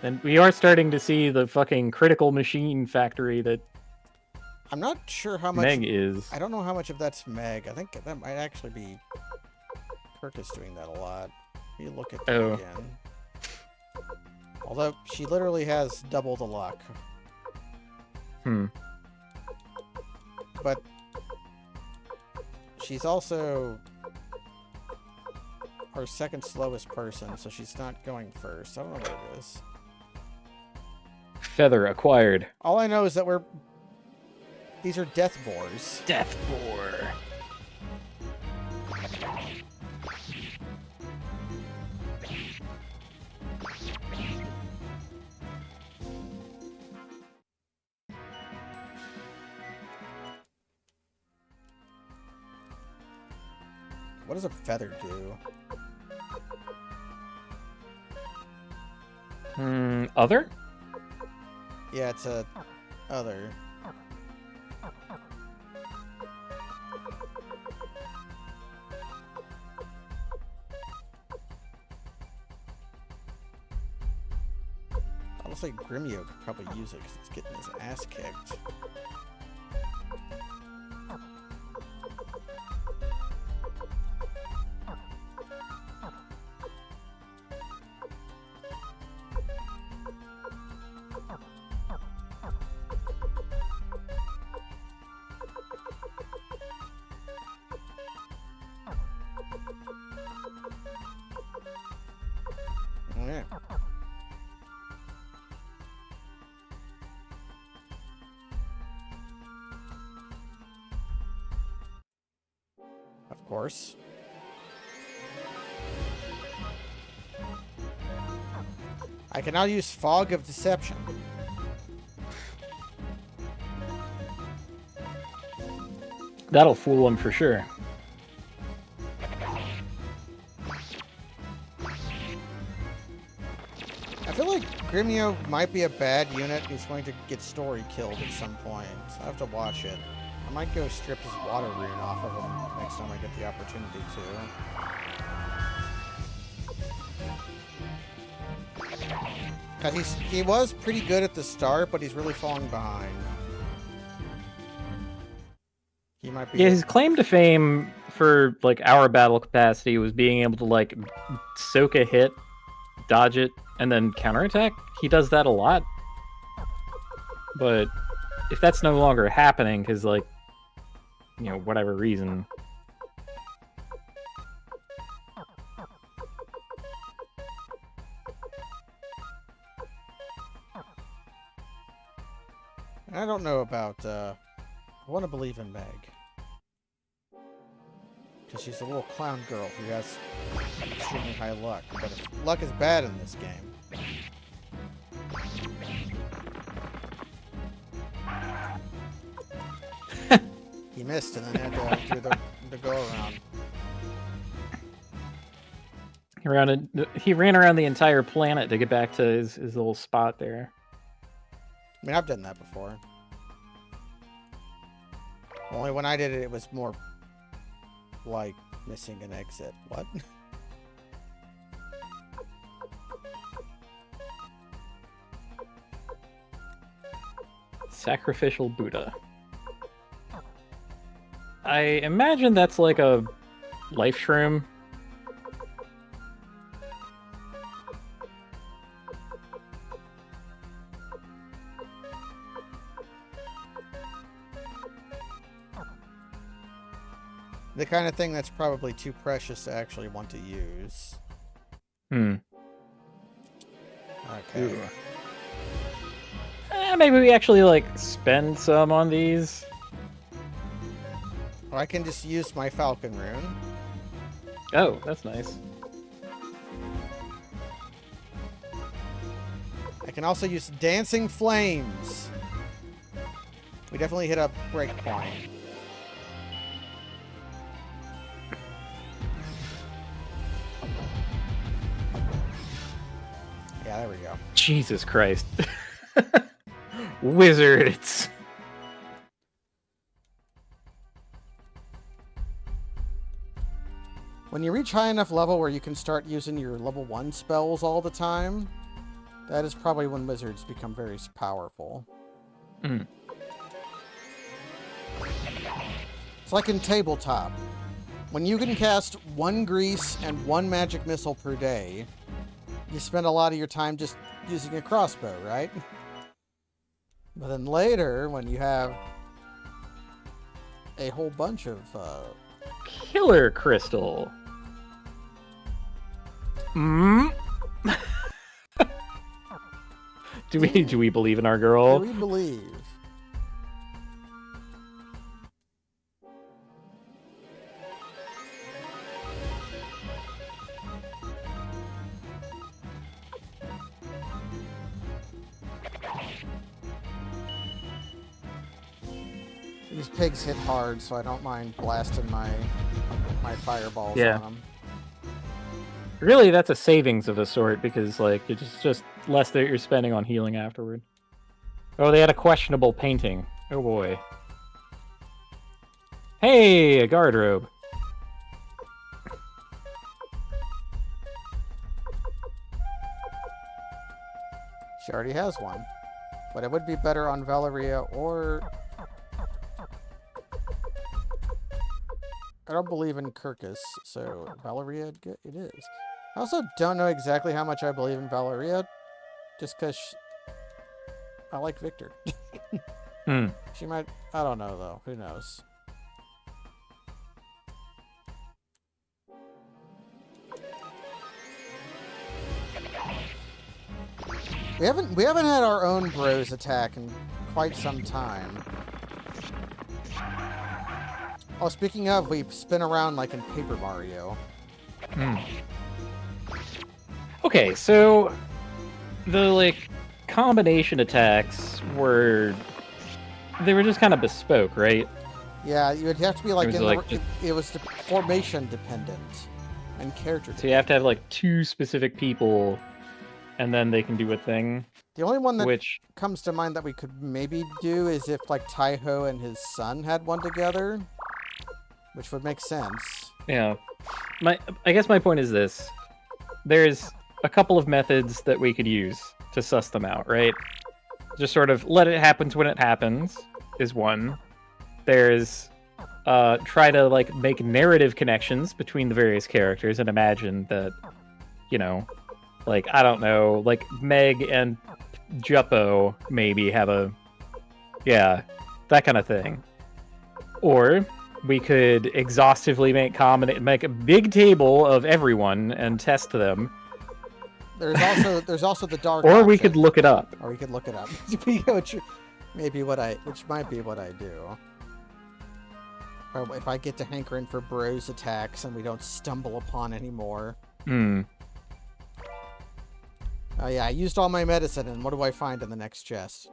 A: And we are starting to see the fucking critical machine factory that
B: I'm not sure how much
A: Meg is.
B: I don't know how much of that's Meg. I think that might actually be Kirkus doing that a lot. You look at that again. Although she literally has double the luck. But she's also our second slowest person, so she's not going first. I don't know what it is.
A: Feather acquired.
B: All I know is that these are death boars.
A: Death boar.
B: What does a feather do?
A: Other?
B: Yeah, it's a other. Honestly, Grimio could probably use it because it's getting his ass kicked. Yeah. Of course. I can now use Fog of Deception.
A: That'll fool him for sure.
B: I feel like Grimio might be a bad unit who's going to get story killed at some point. I have to watch it. I might go strip his water rune off of him next time I get the opportunity to. Because he was pretty good at the start, but he's really falling behind. He might be...
A: Yeah, his claim to fame for, like, our battle capacity was being able to, like, soak a hit, dodge it, and then counterattack. He does that a lot. But if that's no longer happening, because, like, you know, whatever reason...
B: I don't know about, I want to believe in Meg. Because she's a little clown girl who has extremely high luck. But if luck is bad in this game... He missed and then had to do the go-around.
A: He ran around the entire planet to get back to his little spot there.
B: I mean, I've done that before. Only when I did it, it was more like missing an exit. What?
A: Sacrificial Buddha. I imagine that's like a life shroom.
B: The kind of thing that's probably too precious to actually want to use. Okay.
A: Maybe we actually, like, spend some on these.
B: Or I can just use my Falcon rune.
A: Oh, that's nice.
B: I can also use Dancing Flames. We definitely hit a breakpoint. there we go.
A: Jesus Christ. Wizards.
B: When you reach high enough level where you can start using your level 1 spells all the time, that is probably when wizards become very powerful.
A: Mm.
B: It's like in tabletop. When you can cast 1 grease and 1 magic missile per day, you spend a lot of your time just using a crossbow, right? But then later, when you have a whole bunch of...
A: Killer crystal. Mm? do we believe in our girl?
B: Do we believe? These pigs hit hard, so I don't mind blasting my fireballs on them.
A: Really, that's a savings of a sort, because like it's just less that you're spending on healing afterward. Oh, they had a questionable painting. Oh boy. Hey, a guard robe.
B: She already has one. But it would be better on Valeria or... I don't believe in Kirkus, so Valeria, it is. I also don't know exactly how much I believe in Valeria, just because I like Victor. She might... I don't know, though. Who knows? We haven't had our own bros attack in quite some time. Oh, speaking of, we spin around like in Paper Mario.
A: Okay, so the like combination attacks were just kind of bespoke, right?
B: Yeah, you would have to be like, it was formation dependent and character dependent.
A: So you have to have like 2 specific people, and then they can do a thing.
B: The only one that comes to mind that we could maybe do is if like Taiho and his son had one together, which would make sense.
A: Yeah. I guess my point is this. There's a couple of methods that we could use to suss them out, right? Just sort of let it happen when it happens is one. There's try to like make narrative connections between the various characters and imagine that, you know, like, I don't know, like Meg and Juppo maybe have a... Yeah, that kind of thing. Or we could exhaustively make a big table of everyone and test them.
B: There's also the dark
A: Or
B: option.
A: we could look it up.
B: Or we could look it up. which might be what I do. Or if I get to hankering for bros attacks and we don't stumble upon anymore. Oh yeah, I used all my medicine, and what do I find in the next chest?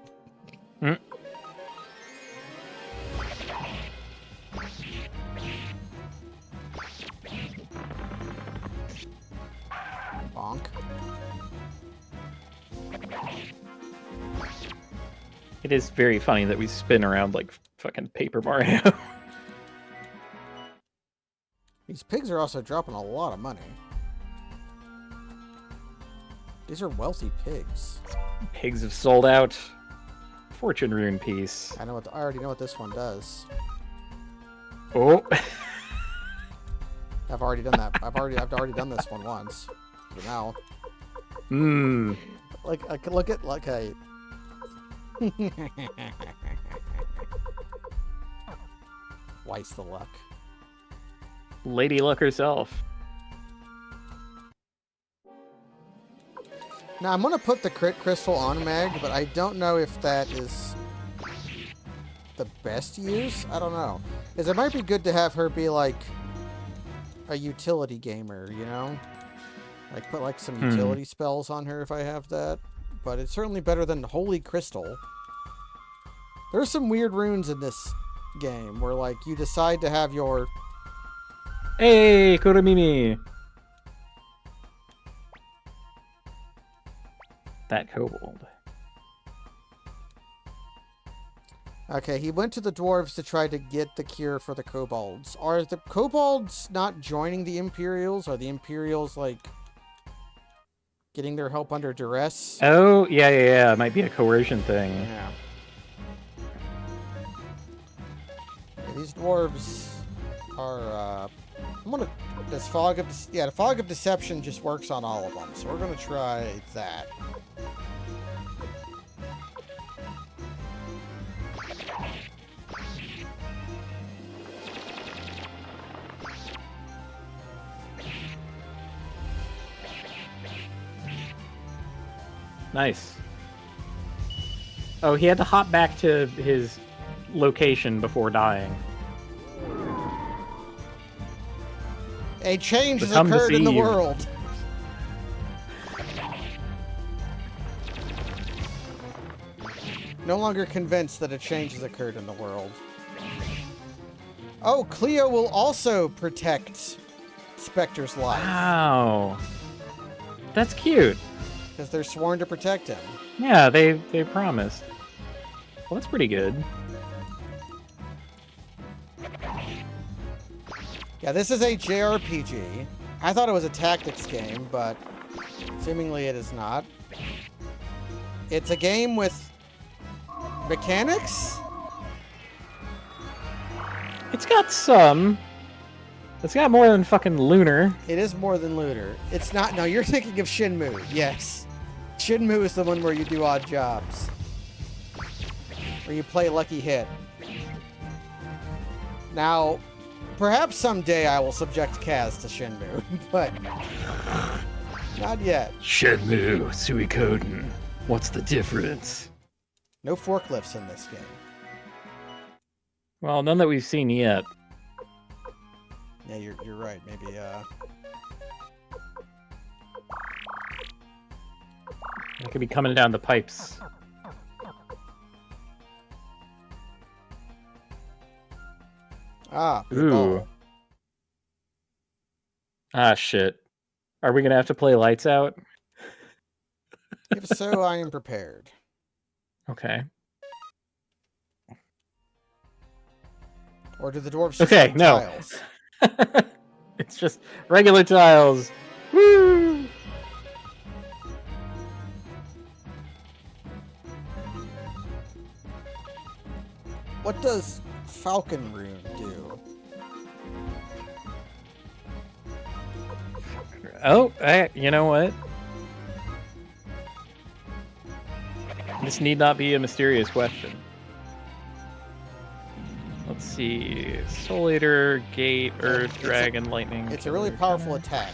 B: Bonk.
A: It is very funny that we spin around like fucking Paper Mario.
B: These pigs are also dropping a lot of money. These are wealthy pigs.
A: Pigs have sold out. Fortune rune piece.
B: I already know what this one does.
A: Oh.
B: I've already done that. I've already done this one once. So now. Like I could look at like a. Twice the luck.
A: Lady Luck herself.
B: Now, I'm going to put the crit crystal on Meg, but I don't know if that is the best use. I don't know. Because it might be good to have her be, like, a utility gamer, you know? Like, put, like, some utility spells on her if I have that. But it's certainly better than Holy Crystal. There's some weird runes in this game where, like, you decide to have your...
A: Hey, Kuromimi! that kobold.
B: Okay, he went to the dwarves to try to get the cure for the kobolds. Are the kobolds not joining the Imperials? Are the Imperials, like, getting their help under duress?
A: Oh, yeah. It might be a coercion thing.
B: Yeah. These dwarves are, I'm gonna... This fog of... Yeah, the fog of deception just works on all of them, so we're gonna try that.
A: Nice. Oh, he had to hop back to his location before dying.
B: A change has
A: Become
B: occurred in the
A: deceived.
B: world. No longer convinced that a change has occurred in the world. Oh, Cleo will also protect Spectre's life.
A: Wow. That's cute.
B: Because they're sworn to protect him.
A: Yeah, they promised. Well, that's pretty good.
B: Yeah, this is a JRPG. I thought it was a tactics game, but seemingly it is not. It's a game with mechanics?
A: It's got some. It's got more than fucking Lunar.
B: It is more than looter. It's not... No, you're thinking of Shenmue. Yes. Shenmue is the one where you do odd jobs. Where you play Lucky Hit. Now, perhaps someday I will subject Kaz to Shenmue, but not yet.
A: Shenmue, suikoden. What's the difference?
B: No forklifts in this game.
A: Well, none that we've seen yet.
B: Yeah, you're right. Maybe,
A: It could be coming down the pipes.
B: Ah,
A: Ooh.
B: ball.
A: Ah, shit. Are we gonna have to play Lights Out?
B: If so, I am prepared.
A: Okay.
B: Or do the dwarves just
A: Okay,
B: like
A: no.
B: tiles?
A: It's just regular tiles. Woo!
B: What does Falcon Rune do?
A: Oh, you know what? This need not be a mysterious question. Let's see. Soul Eater, Gate, Earth, Dragon, Lightning.
B: It's a really powerful attack.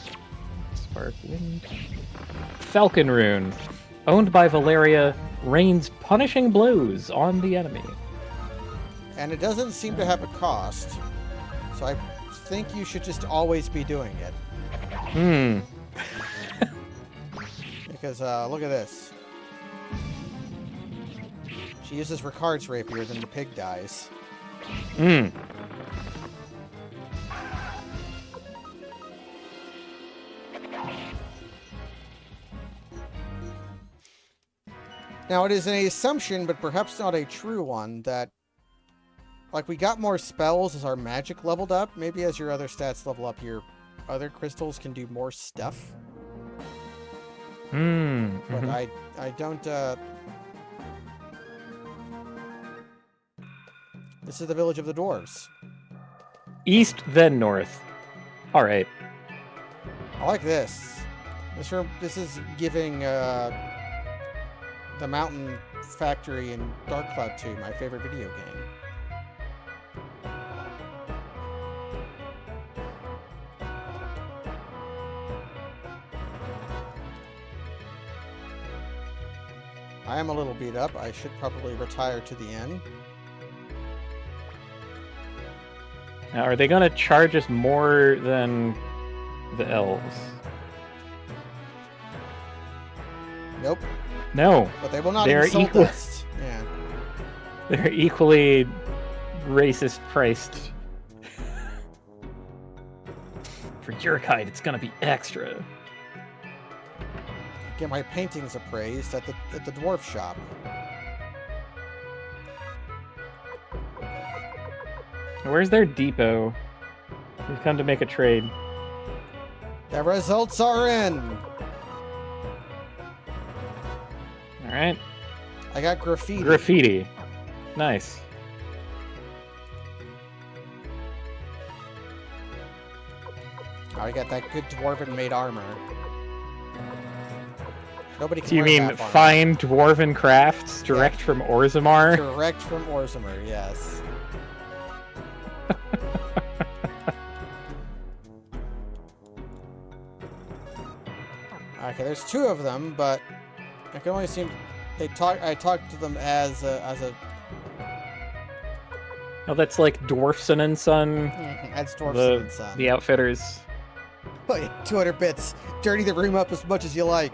A: Spark, Wind. Falcon Rune. Owned by Valeria, rains punishing blows on the enemy.
B: And it doesn't seem to have a cost. So I think you should just always be doing it. Because, look at this. She uses Ricard's rapier, then the pig dies. Now, it is an assumption, but perhaps not a true one, that, like, we got more spells as our magic leveled up. Maybe as your other stats level up, your other crystals can do more stuff. But I don't, This is the village of the dwarves.
A: East, then north. All right.
B: I like this. This is giving the Mountain Factory in Dark Cloud 2 my favorite video game. I am a little beat up. I should probably retire to the inn.
A: Now, are they going to charge us more than the elves?
B: Nope.
A: No.
B: But they will not
A: They're
B: insult
A: equal.
B: us. Yeah.
A: They're equally racist priced. For your kite, it's going to be extra.
B: get my paintings appraised at the dwarf shop.
A: Where's their depot? We've come to make a trade.
B: The results are in.
A: All right.
B: I got graffiti.
A: Graffiti. Nice.
B: Oh, I got that good dwarven-made armor. Nobody can
A: Do you
B: wear
A: mean
B: half armor.
A: fine dwarven crafts direct from Orzammar?
B: Direct from Orzammar, yes. Okay, there's 2 of them, but I can only seem I talked to them as a
A: Oh, that's like Dwarfson and Son.
B: as Dwarfson and Son.
A: The outfitters.
B: Oh, yeah, 200 bits. Dirty the room up as much as you like.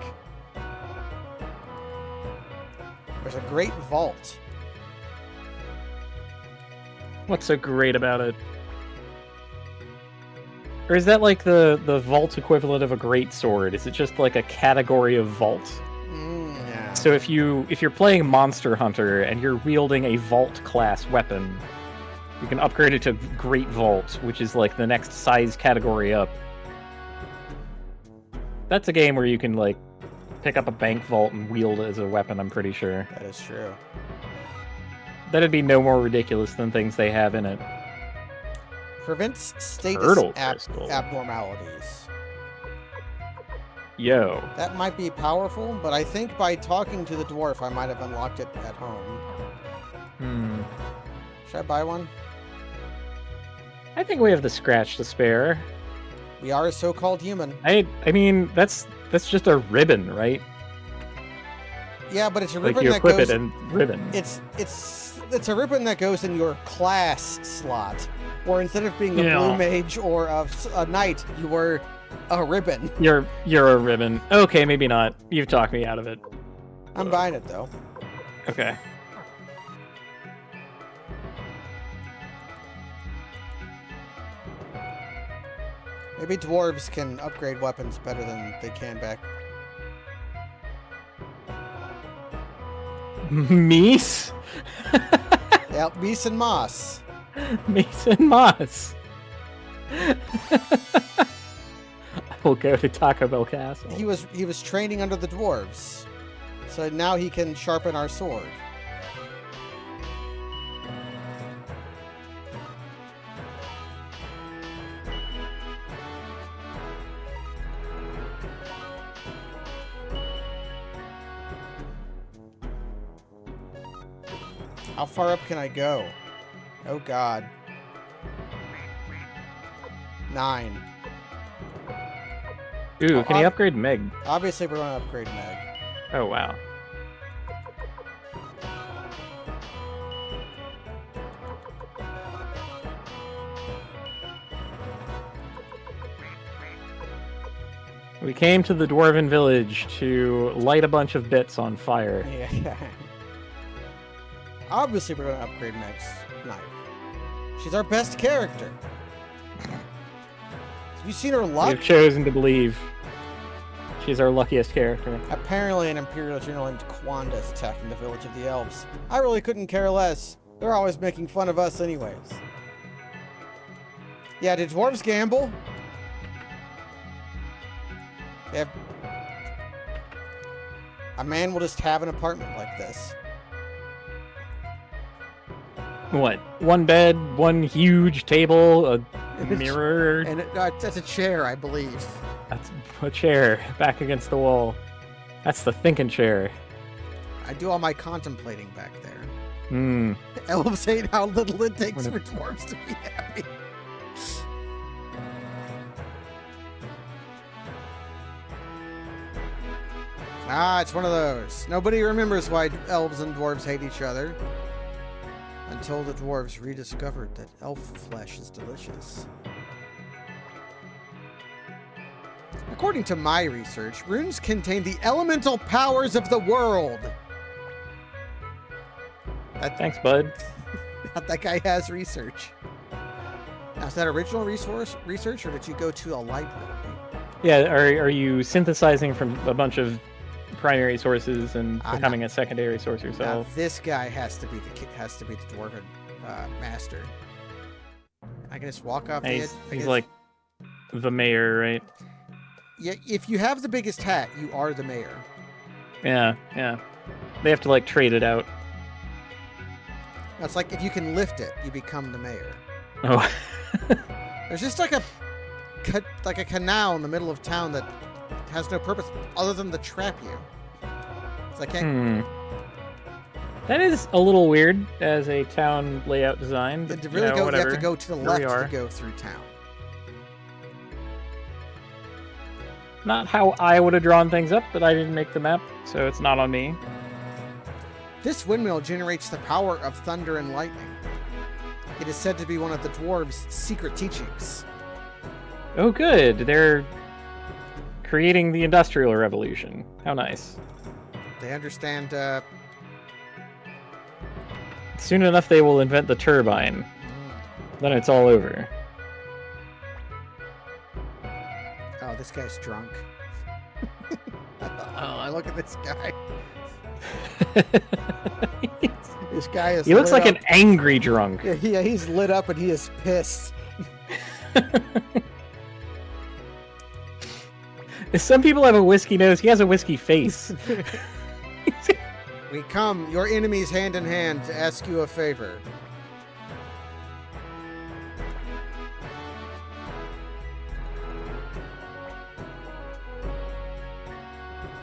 B: There's a great vault.
A: What's so great about it? Or is that like the vault equivalent of a great sword? Is it just like a category of vault?
B: Yeah.
A: So if you're playing Monster Hunter and you're wielding a vault class weapon, you can upgrade it to Great Vault, which is like the next size category up. That's a game where you can like pick up a bank vault and wield it as a weapon, I'm pretty sure.
B: That is true.
A: That'd be no more ridiculous than things they have in it.
B: Prevents status
A: Turtle crystal.
B: abnormalities.
A: Yo.
B: That might be powerful, but I think by talking to the dwarf, I might have unlocked it at home. Should I buy one?
A: I think we have the scratch to spare.
B: We are a so-called human.
A: I mean, that's just a ribbon, right?
B: Yeah, but it's a
A: Like
B: ribbon
A: you
B: that
A: equip
B: goes.
A: it in ribbon.
B: It's a ribbon that goes in your class slot, or instead of being a
A: Yeah.
B: blue mage or a knight, you were a ribbon.
A: You're a ribbon. Okay, maybe not. You've talked me out of it.
B: I'm buying it though.
A: Okay.
B: Maybe dwarves can upgrade weapons better than they can back.
A: Meese?
B: Yeah, Meese and Moss.
A: Meese and Moss. We'll go to Taco Bell Castle.
B: He was training under the dwarves, so now he can sharpen our sword. How far up can I go? Oh god. 9.
A: Ooh, can you upgrade Meg?
B: Obviously, we're going to upgrade Meg.
A: Oh, wow. We came to the Dwarven Village to light a bunch of bits on fire.
B: Yeah. Obviously, we're going to upgrade Meg's knife. She's our best character. Have you seen her luck?
A: We've chosen to believe she's our luckiest character.
B: Apparently, an Imperial general named Quanda is attacking the village of the elves. I really couldn't care less. They're always making fun of us anyways. Yeah, did dwarves gamble? They have... A man will just have an apartment like this.
A: What? One bed, one huge table, a mirror.
B: And that's a chair, I believe.
A: That's a chair back against the wall. That's the thinking chair.
B: I do all my contemplating back there.
A: Hmm.
B: Elves hate how little it takes
A: What
B: for dwarves to be happy. Ah, it's one of those. Nobody remembers why elves and dwarves hate each other. Until the dwarves rediscovered that elf flesh is delicious. According to my research, runes contain the elemental powers of the world.
A: Thanks, bud.
B: That guy has research. Now, is that original research, or did you go to a library?
A: Yeah, are you synthesizing from a bunch of primary sources and
B: Ah,
A: becoming a secondary source
B: Now
A: yourself.
B: this guy has to be the dwarven master. I can just walk off the edge.
A: He's like the mayor, right?
B: Yeah, if you have the biggest hat, you are the mayor.
A: Yeah, yeah. They have to like trade it out.
B: That's like if you can lift it, you become the mayor.
A: Oh.
B: There's just like a canal in the middle of town that has no purpose other than to trap you. So I can't.
A: That is a little weird as a town layout design. But,
B: To really
A: whatever.
B: you have to go to the
A: Here we
B: left
A: are.
B: to go through town.
A: Not how I would have drawn things up, but I didn't make the map, so it's not on me.
B: This windmill generates the power of thunder and lightning. It is said to be one of the dwarves' secret teachings.
A: Oh, good. They're creating the Industrial Revolution. How nice.
B: They understand.
A: Soon enough, they will invent the turbine. Then it's all over.
B: Oh, this guy's drunk. Oh, I look at this guy. This guy is.
A: He looks like
B: lit
A: an angry drunk.
B: up. Yeah, he's lit up and he is pissed.
A: Some people have a whiskey nose. He has a whiskey face.
B: We come, your enemies hand in hand, to ask you a favor.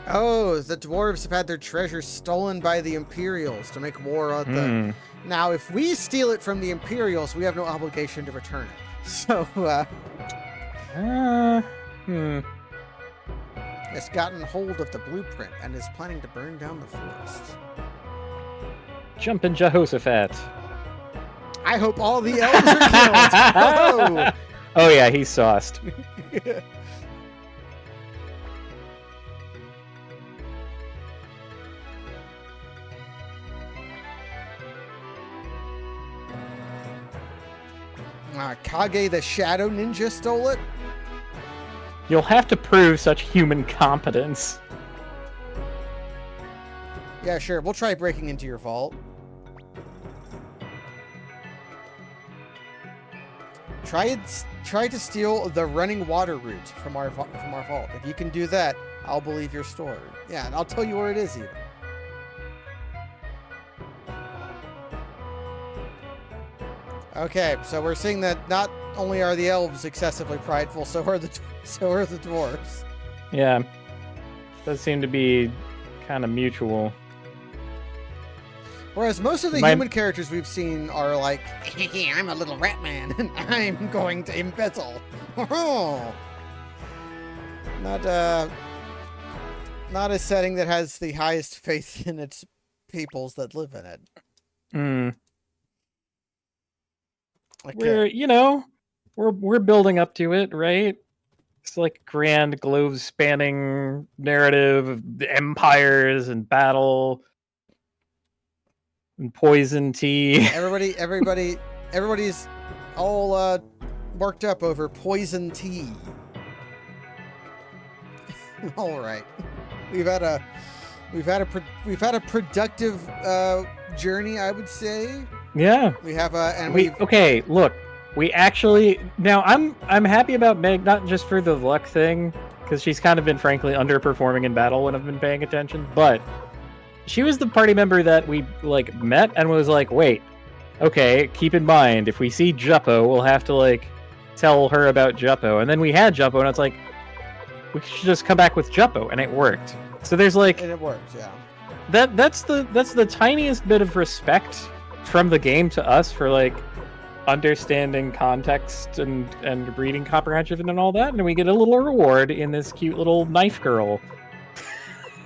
B: Oh, the dwarves have had their treasure stolen by the Imperials to make war on the... Now, if we steal it from the Imperials, we have no obligation to return it. So, has gotten hold of the blueprint and is planning to burn down the forest.
A: Jumpin' Jehoshaphat.
B: I hope all the elves are killed.
A: Oh yeah, he's sauced.
B: Kage the Shadow Ninja stole it?
A: You'll have to prove such human competence.
B: Yeah, sure. We'll try breaking into your vault. Try to steal the running water route from our vault. If you can do that, I'll believe your story. Yeah, and I'll tell you where it is even. Okay, so we're seeing that not only are the elves excessively prideful, so are the dwarves.
A: Yeah, does seem to be kind of mutual.
B: Whereas most of the human characters we've seen are like, hey, I'm a little rat man, and I'm going to embezzle. Not a setting that has the highest faith in its peoples that live in it.
A: Okay. We're building up to it, right? It's like grand globe-spanning narrative of empires and battle and poison tea.
B: Everybody's all worked up over poison tea. All right, we've had a productive journey, I would say.
A: Yeah.
B: We have
A: okay, look. We actually now I'm happy about Meg, not just for the luck thing, because she's kind of been frankly underperforming in battle when I've been paying attention, but she was the party member that we like met and was like, wait, okay, keep in mind if we see Juppo, we'll have to like tell her about Juppo. And then we had Juppo and it's like we should just come back with Juppo, and it worked. So there's like
B: and it works, yeah.
A: That's the tiniest bit of respect from the game to us for like understanding context and reading comprehension and all that, and we get a little reward in this cute little knife girl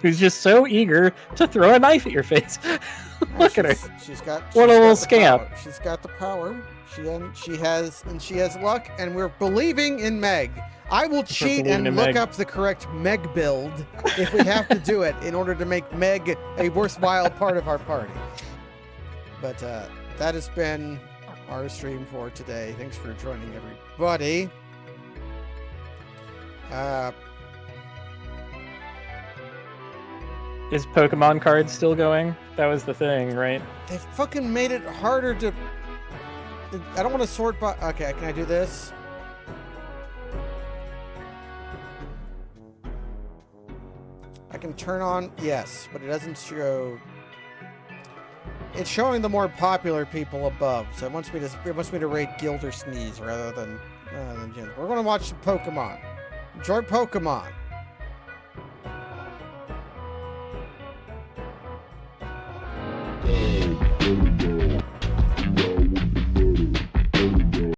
A: who's just so eager to throw a knife at your face. Look at her.
B: She's got
A: what a little scamp.
B: She's got the power. She has luck, and we're believing in Meg. I will cheat and look up the correct Meg build if we have to do it in order to make Meg a worthwhile part of our party. But that has been our stream for today. Thanks for joining, everybody.
A: Is Pokemon cards still going? That was the thing, right?
B: They fucking made it harder to... I don't want to sort by... Okay, can I do this? I can turn on... Yes, but it doesn't show... It's showing the more popular people above, so it wants me to rate Gildersneeze rather than Jin. We're going to watch some Pokemon. Enjoy Pokemon.